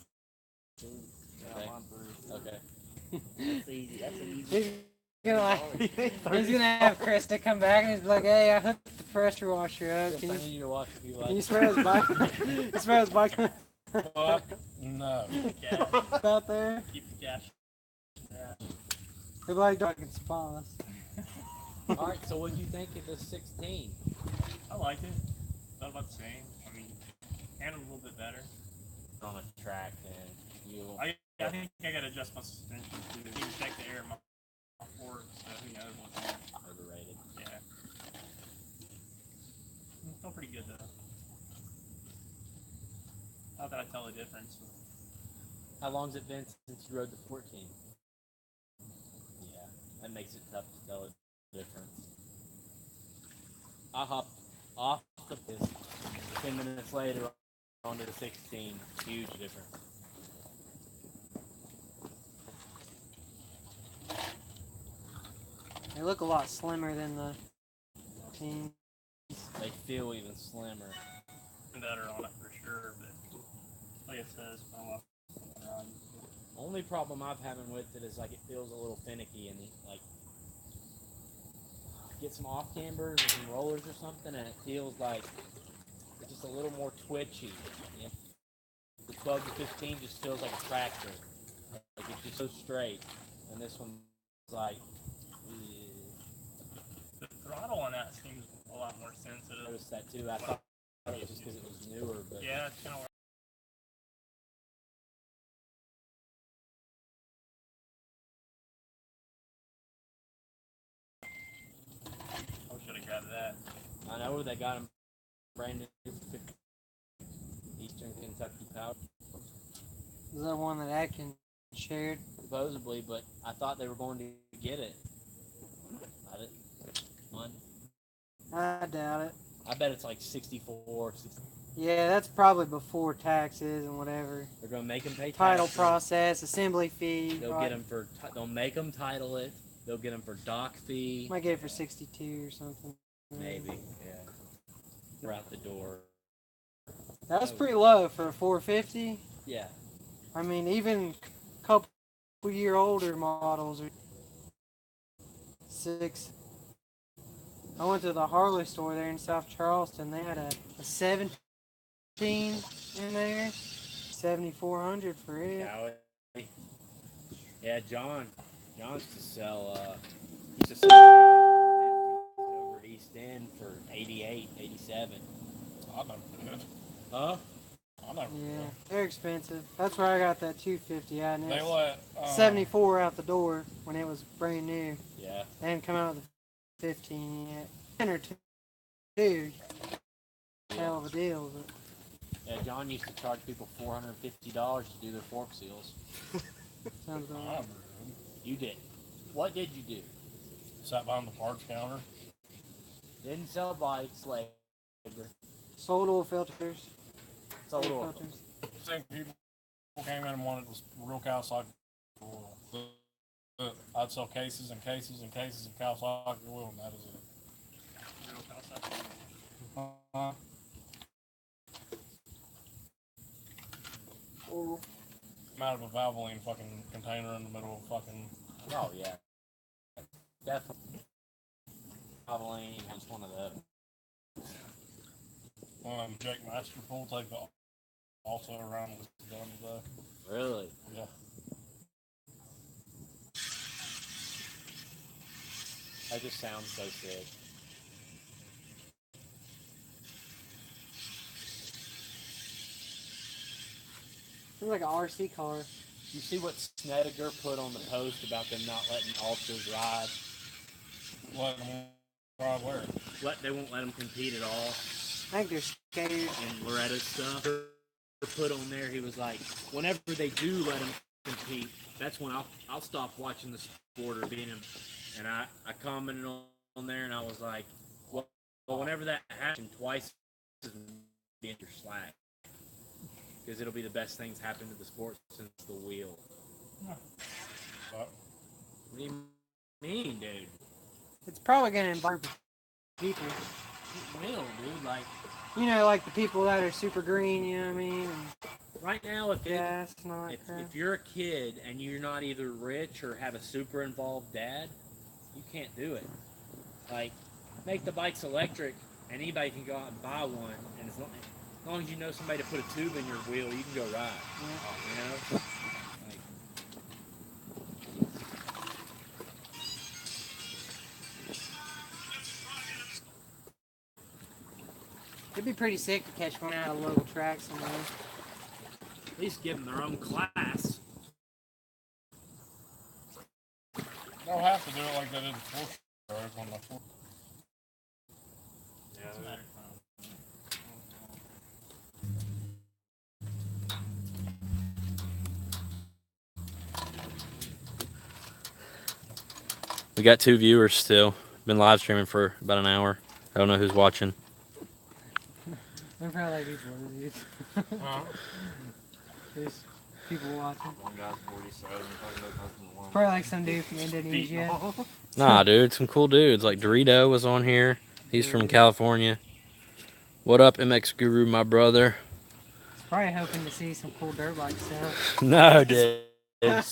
Too. Okay. Mine through. Okay. That's easy. That's an easy. He's gonna he's gonna have Krista come back and he's like, "Hey, I hooked the pressure washer up. I need you to watch if you Can you like. smell his bike? You smell his bike Fuck no. cash. out there? Keep the cash. Yeah. The black dog can spot us." All right. So what do you think of the 16? I liked it. Thought about the same. I mean, handled a little bit better. On a track, and you. I think I gotta adjust my suspension too. Even check the air in my fork, so who knows what's Overrated. yeah. Felt pretty good though. Not that I tell the difference. How long's it been since you rode the 14? Yeah, that makes it tough to tell the difference. I hopped off the piss 10 minutes later onto the 16. Huge difference. They look a lot slimmer than the team. They feel even slimmer. Better on it for sure, but like it says, Only problem I'm having with it is like it feels a little finicky and like get some off cambers or some rollers or something and it feels like it's just a little more twitchy. You know? The 12 to 15 just feels like a tractor. Like it's just so straight. And this one's like the throttle on that seems a lot more I sensitive. noticed that too. I thought it was just because it was newer, but Yeah, it's kind of. I should have grabbed that. I know where they got them brand new Eastern Kentucky powder. Is that one that Atkins shared? Supposedly, but I thought they were going to get it. I didn't. One. I doubt it. I bet it's like 64. 60. Yeah, that's probably before taxes and whatever. They're going to make them pay Title taxes. process, assembly fee. They'll get them for. They'll make them title it. They'll get them for dock fee. Might get it for 62 or something. Maybe. Yeah. They're out the door. That was pretty low for a 450. Yeah. I mean, even a couple year older models are 6. I went to the Harley store there in South Charleston. They had a 17 in there, 7,400 for it. Yeah, John used to sell. Used to sell over East End for 88, 87. I never did. Huh? I never Yeah, did. they're expensive. That's where I got that 250 at. And They it's let 74 out the door when it was brand new. Yeah. They hadn't come out with the 15 yet. 10 or 2. Hell of a deal, but Yeah, John used to charge people $450 to do their fork seals. sounds I about never right. did. You did. What did you do? Sat behind the parts counter. Didn't sell bikes later. Sold oil filters. Sold Oil oil. filters. Same people came in and wanted real Kawasaki oil. I'd sell cases and cases and cases of Kawasaki oil, and that is it. Real Kawasaki. I'm out of a Valvoline fucking container in the middle of fucking. Oh, yeah. Definitely. Probably was one of those. Jake Masterpool take the also around was done today. Really? Yeah. That just sounds so sick. Seems like an RC car. You see what Snedeker put on the post about them not letting ultras ride? Let them Where? They won't let them compete at all. I think they're scared. And Loretta's stuff put on there. He was like, whenever they do let them compete, that's when I'll stop watching the sport or being him. And I commented on there, and I was like, well, whenever that happens, twice is being your slack, because it'll be the best things happen to the sport since the wheel. What do you mean, dude? It's probably gonna involve people. It will, dude. Like, You know, like the people that are super green. You know what I mean? And right now, if you're a kid and you're not either rich or have a super involved dad, you can't do it. Like, make the bikes electric, and anybody can go out and buy one, and as long as you know somebody to put a tube in your wheel, you can go ride. You know? Like, it'd be pretty sick to catch one out of a local track somewhere. at least give them their own class. They'll have to do it like they did before. On the floor. Yeah, we got 2 viewers still. Been live streaming for about an hour. I don't know who's watching. They're probably like these ones, dude. There's people watching. One guy's 47. Probably like some dude from Indonesia. Nah, dude, some cool dudes. Like Dorito was on here. He's from California. What up, MX Guru, my brother? He's probably hoping to see some cool dirt bike stuff. No, dude. What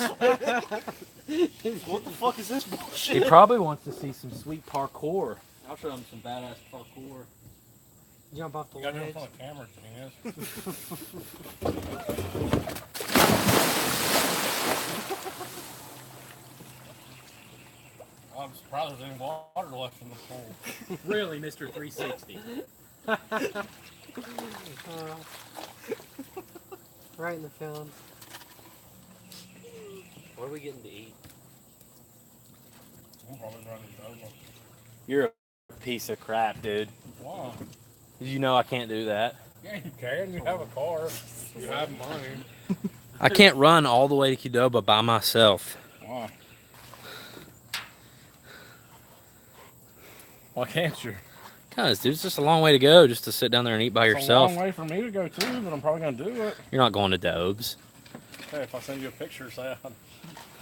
the fuck is this bullshit? He probably wants to see some sweet parkour. I'll show him some badass parkour. Jump off the You gotta do ledge. it on the camera, I'm surprised there's any water left in the pool. Really, Mr. 360. Right in the film. What are we getting to eat? I'm probably running over. You're a piece of crap, dude. Why? You know I can't do that. Yeah, you can. You have a car. You have money. I can't run all the way to Qdoba by myself. Why? Why can't you? Because, dude, it's just a long way to go just to sit down there and eat by yourself. It's a long way for me to go too, but I'm probably gonna do it. You're not going to Dobes. Hey, if I send you a picture, say I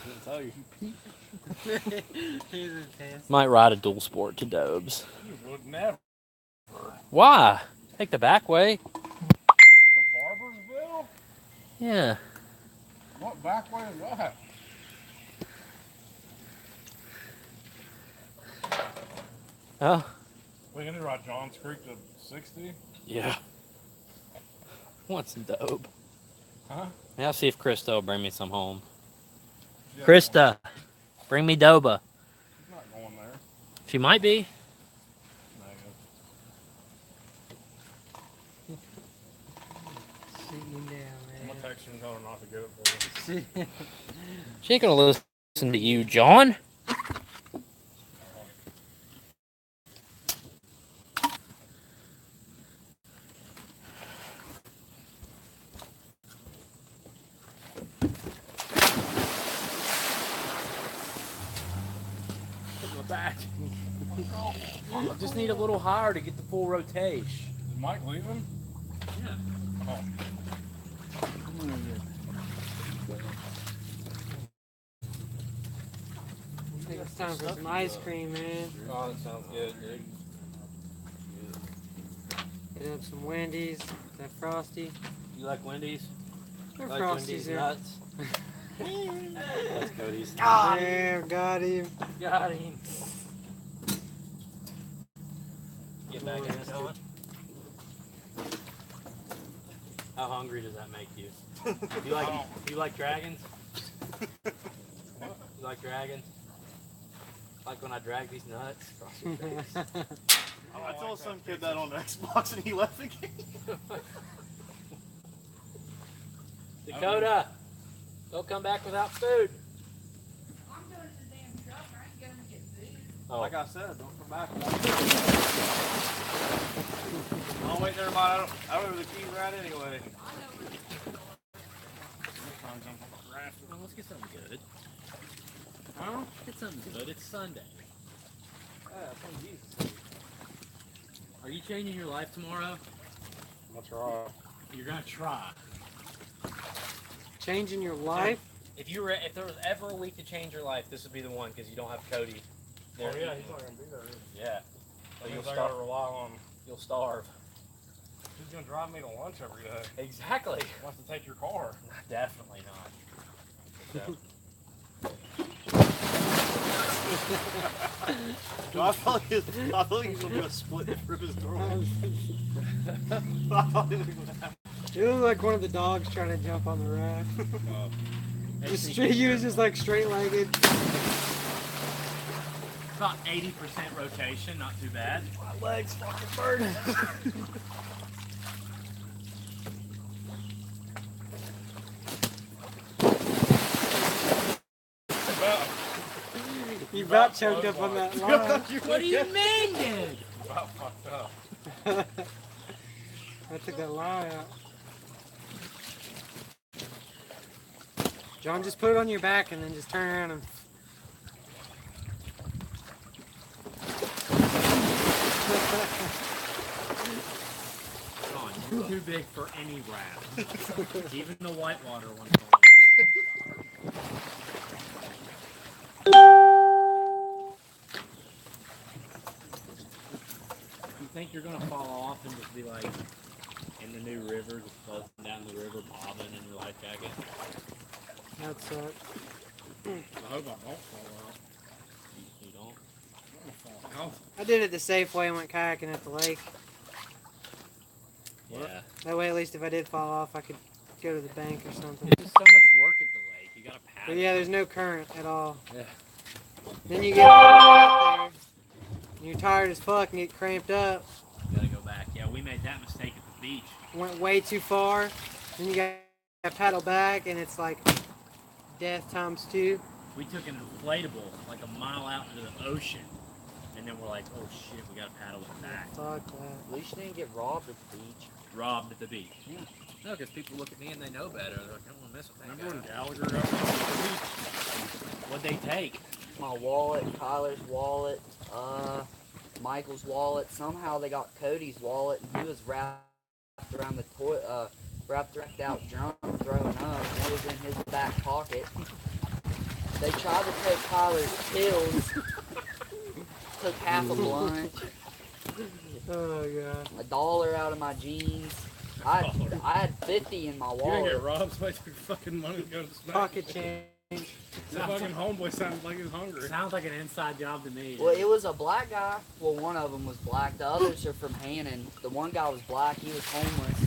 didn't tell you. He's intense. Might ride a dual sport to Dobes. You would never. Why? Take the back way. For Barbersville? Yeah. What back way is that? Oh. We gonna ride Johns Creek to 60? Yeah. Want some dope. Huh? Yeah, I'll see if Krista will bring me some home. Yeah, Krista, bring me Doba. She's not going there. She might be. Sitting down, I'm man. gonna text her and tell her not to get it for you. She ain't gonna listen to you, John. Back. I just need a little higher to get the full rotation. Is Mike leaving? Yeah. Oh. I think it's time for some ice cream, man. Oh, that sounds good, dude. Hit up some Wendy's, that Frosty. You like Wendy's? Their Like Frosties Wendy's are. nuts? That's Cody's. Yeah, got him. Got him. Get back in this, John. How hungry does that make you? You like dragons? You like dragons? Like when I drag these nuts across your face? I told some kid that on Xbox and he left the game. Dakota, don't come back without food. I'm going to the damn truck. I ain't going to get food. Oh. Like I said, don't come back. Oh wait, never mind. I don't know where the keys are at anyway. Well, let's get something good. Huh? Get something good. It's Sunday. Yeah, it's on Jesus. Are you changing your life tomorrow? That's right. You're gonna try. Changing your life? If there was ever a week to change your life, this would be the one because you don't have Cody. Oh yeah, he's not gonna be there. Yeah. So You'll I gotta starve. rely on. You'll starve. He's gonna drive me to lunch every day. Exactly. He wants to take your car. Definitely not. So, No, I thought he was gonna do a split rip his throat. I thought he was gonna have. You look like one of the dogs trying to jump on the raft. He was just like straight-legged. about 80% rotation, not too bad. My legs fucking burning. You about choked up on that line. What do you mean, dude? About fucked up. I took that line out. John, just put it on your back and then just turn around and... John, you're too big for any raft. Even the whitewater one. You think you're gonna fall off and just be like in the new river, just floating down the river, bobbing in your life jacket? That sucks. I hope I don't fall out. You don't? I'm gonna fall out. I did it the safe way and went kayaking at the lake. Yeah. That way, at least if I did fall off, I could go to the bank or something. There's so much work at the lake. You gotta paddle. But yeah, there's no current at all. Yeah. Then you get out there, and you're tired as fuck and get cramped up. You gotta go back. Yeah, we made that mistake at the beach. Went way too far. Then you got to paddle back, and it's like death times 2. We took an inflatable like a mile out into the ocean, and then we're like, oh shit, we gotta paddle it back. Fuck that. At least you didn't get robbed at the beach. Robbed at the beach. Yeah. No, because people look at me and they know better. They're like, I don't want to mess with that Remember when guy. Gallagher got What'd they take? My wallet, Tyler's wallet, Michael's wallet. Somehow they got Cody's wallet, and he was wrapped around the toilet, wrapped out drunk, throwing up. And it was in his back pocket. They tried to take Tyler's pills. Took half a blunt, Oh god. $1 out of my jeans. I had 50 in my You didn't wallet. get robbed, so I took fucking money to go to smack. Pocket change. The fucking homeboy sounded like he was hungry. Sounds like an inside job to me. Well, it was a black guy. Well, one of them was black. The others are from Hannon. The one guy was black. He was homeless.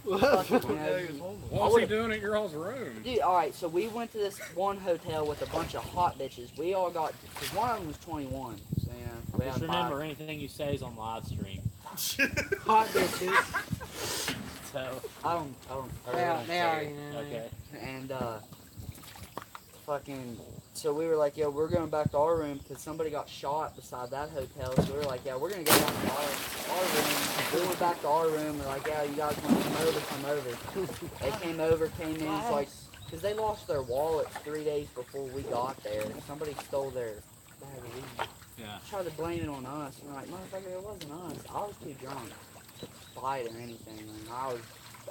Fucking, you know, What was he doing at your all's room? Dude, alright, so we went to this one hotel with a bunch of hot bitches. We all got, because one of them was 21. So, you know, we Just had remember, anything you say is on live stream. Hot bitches. So, I don't They are, really they are, care. you know. okay. And, fucking, so we were like, yo, we're going back to our room because somebody got shot beside that hotel. So we were like, yeah, we're going to go back to our room. We went back to our room. We're like, yeah, you guys want to come over, come over. They came over, came in, it's like, because they lost their wallets 3 days before we got there. Somebody stole their bag of weed. Yeah. Tried to blame it on us. And we're like, motherfucker, it wasn't us. I was too drunk to fight or anything. Man. I was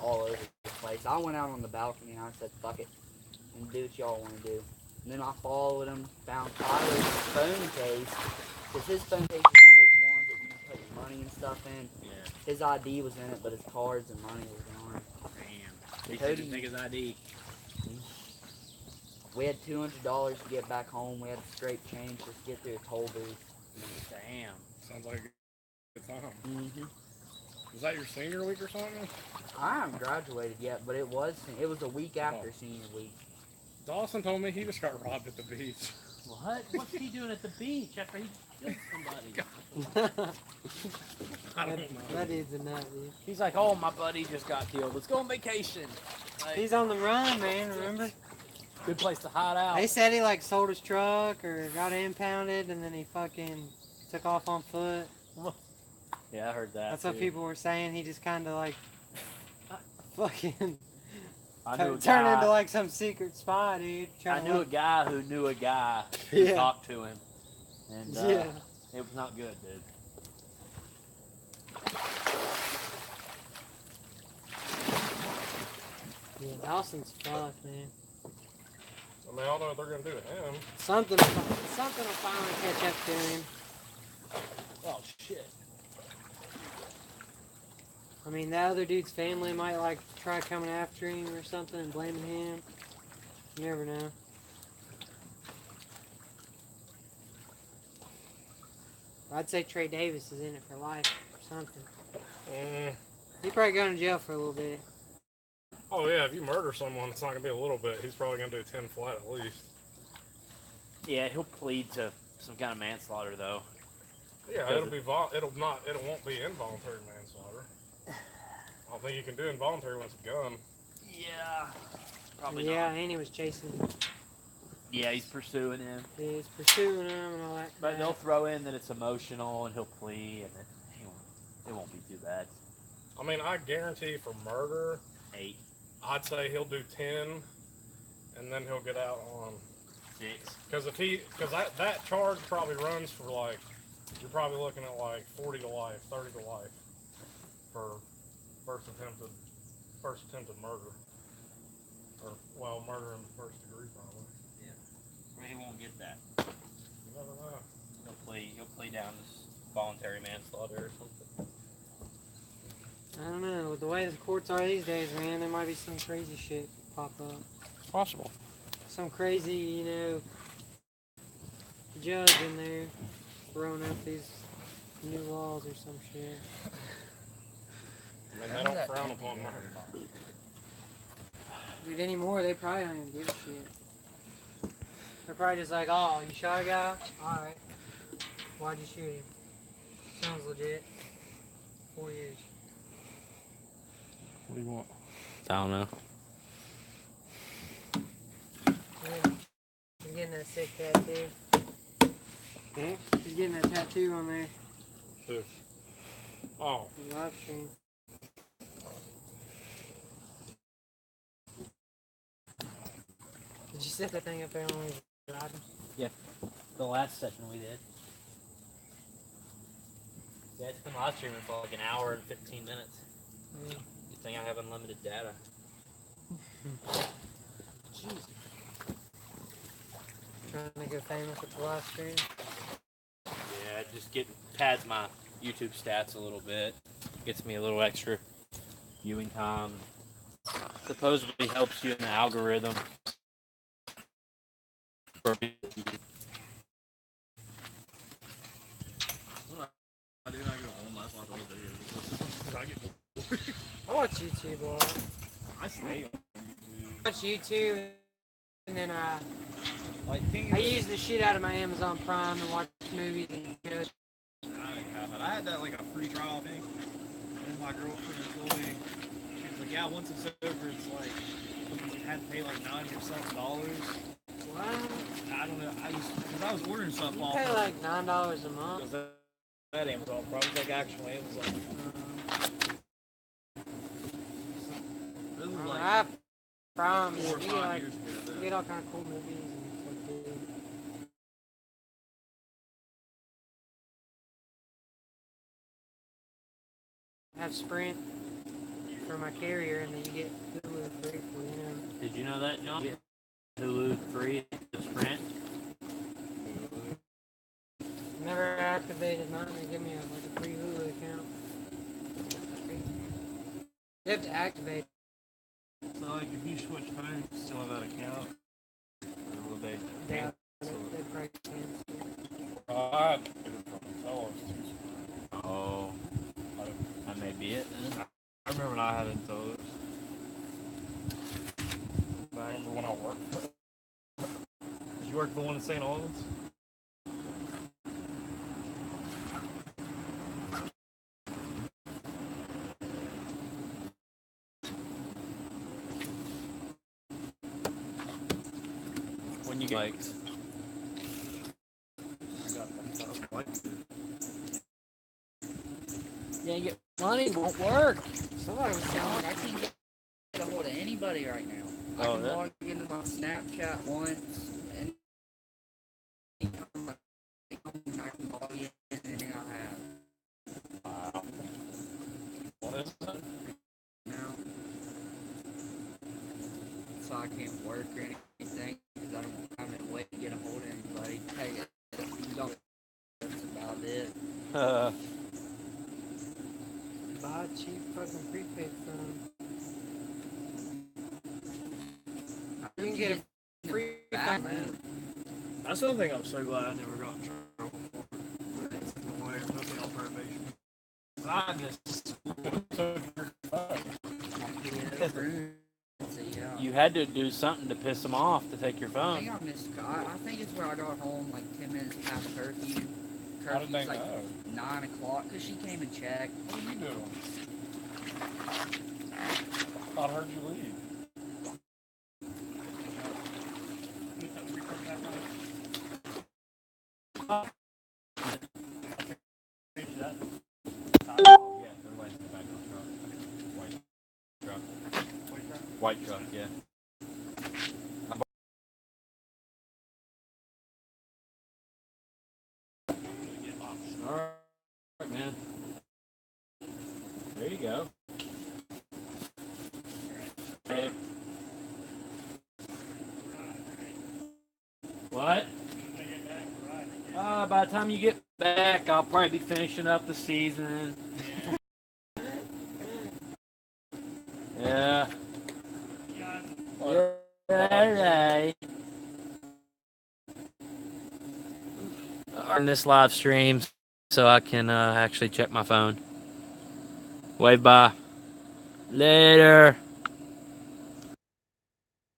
all over the place. I went out on the balcony and I said, fuck it, and do what y'all want to do. And then I followed him, found Tyler's phone case, because his phone case is one of those ones that you can put your money and stuff in. Yeah. His ID was in it, but his cards and money was gone. Damn. He Cody- didn't take his ID. We had $200 to get back home. We had to scrape change just to get through a toll booth. Damn. Sounds like a good time. Mm-hmm. Was that your senior week or something? I haven't graduated yet, but it was a week after senior week. Dawson told me he just got robbed at the beach. What? What's he doing at the beach after he killed somebody? I don't know. That dude's a nut, dude. He's like, oh, my buddy just got killed. Let's go on vacation. Like, He's on the run, man, remember? Good place to hide out. They said he like sold his truck or got impounded and then he fucking took off on foot. Yeah, I heard that. That's what too. people were saying. He just kind of like fucking I knew a turned guy. into like some secret spy, dude. I trying to knew a look- guy who knew a guy who Yeah. talked to him, and Yeah. it was not good, dude. Yeah, Dawson's fucked, man. I mean, I don't know what they're gonna do to him. Something will finally catch up to him. Oh shit. I mean, that other dude's family might like try coming after him or something and blaming him. You never know. I'd say Trey Davis is in it for life or something. He's probably going to jail for a little bit. Oh yeah, if you murder someone, it's not gonna be a little bit. He's probably gonna do 10 flat at least. Yeah, he'll plead to some kind of manslaughter though. Yeah, Because it won't be involuntary manslaughter. I don't think you can do involuntary when it's a gun. Yeah. Probably Yeah, not. and he was chasing him. Yeah, he's pursuing him. He's pursuing him and all that. But crap. they'll throw in that it's emotional and he'll plea and it won't be too bad. I mean, I guarantee for murder, 8, I'd say he'll do 10, and then he'll get out on. 6. Because that charge probably runs for like, you're probably looking at like 40 to life, 30 to life for first attempted murder. Or, well, murder in the first degree probably. Or he won't get that. You never know. He'll play down this voluntary manslaughter or something. I don't know. With the way the courts are these days, man, there might be some crazy shit pop up. Possible. Some crazy, you know, judge in there throwing up these new laws or some shit. I mean, they don't frown upon murder. Dude, anymore, they probably don't even give a shit. They're probably just like, oh, you shot a guy? Alright. Why'd you shoot him? Sounds legit. 4 years. What do you want? I don't know. Yeah. He's getting that sick tattoo. He's getting that tattoo on there. Who? Oh, The live stream. Did you set that thing up there on his driving? The last session we did. Yeah, it's been live streaming for like an hour and 15 minutes. Yeah. Good thing I have unlimited data. Jesus. Trying to get famous with the live stream. Yeah, just pads my YouTube stats a little bit. Gets me a little extra viewing time. Supposedly helps you in the algorithm. I watch YouTube a lot. I stay I watch YouTube and then like I use the shit out of my Amazon Prime and watch movies and shows. I had that like a free trial thing, and my girlfriend told me, she was like, yeah, once it's over, it's like, you had to pay like $90 or something. What? I don't know, because I was ordering stuff You off pay of like $9 a month. that Amazon, probably like actual Amazon. This was like I Prime, 4 or you 5 get like years ago. you get all kind of cool movies and stuff. Dude. I have Sprint for my carrier, and then you get Hulu free for Did you know that, John? Hulu free to Sprint. Never activated mine. They give me like a free Hulu account. You have to activate. So like if you switch phones, you still have that account. Or will they Yeah, cancel it? they probably cancel. I had to get it from sellers. Oh, that may be it. Then. I remember when I had it those. I remember when I worked. Did you work for the one in St. Albans? when you get likes. Yeah, you get money, it won't work. Somebody was telling me I can't get a hold of anybody right now. I Oh, can that- log into my Snapchat once, and I can log in anything I have. Wow. What is it? Now, so I can't work or anything because I don't have any way to get a hold of anybody. Hey, that's about it. Buy a cheap fucking prepaid phone. You can get a free Back, phone. man. That's one thing I'm so glad I never got in trouble for. That's the way I put me on probation. I just took your phone. Yeah. You had to do something to piss them off to take your I phone. think I missed. I think it's where I got home like 10 minutes past curfew. How did they Curfew's like know? 9 o'clock because she came and checked. What are you doing? I thought I heard you leave. White truck, yeah. Alright, man. There you go. What? By the time you get back, I'll probably be finishing up the season. Yeah. Alright. On this live stream so I can actually check my phone. Wave bye. Later.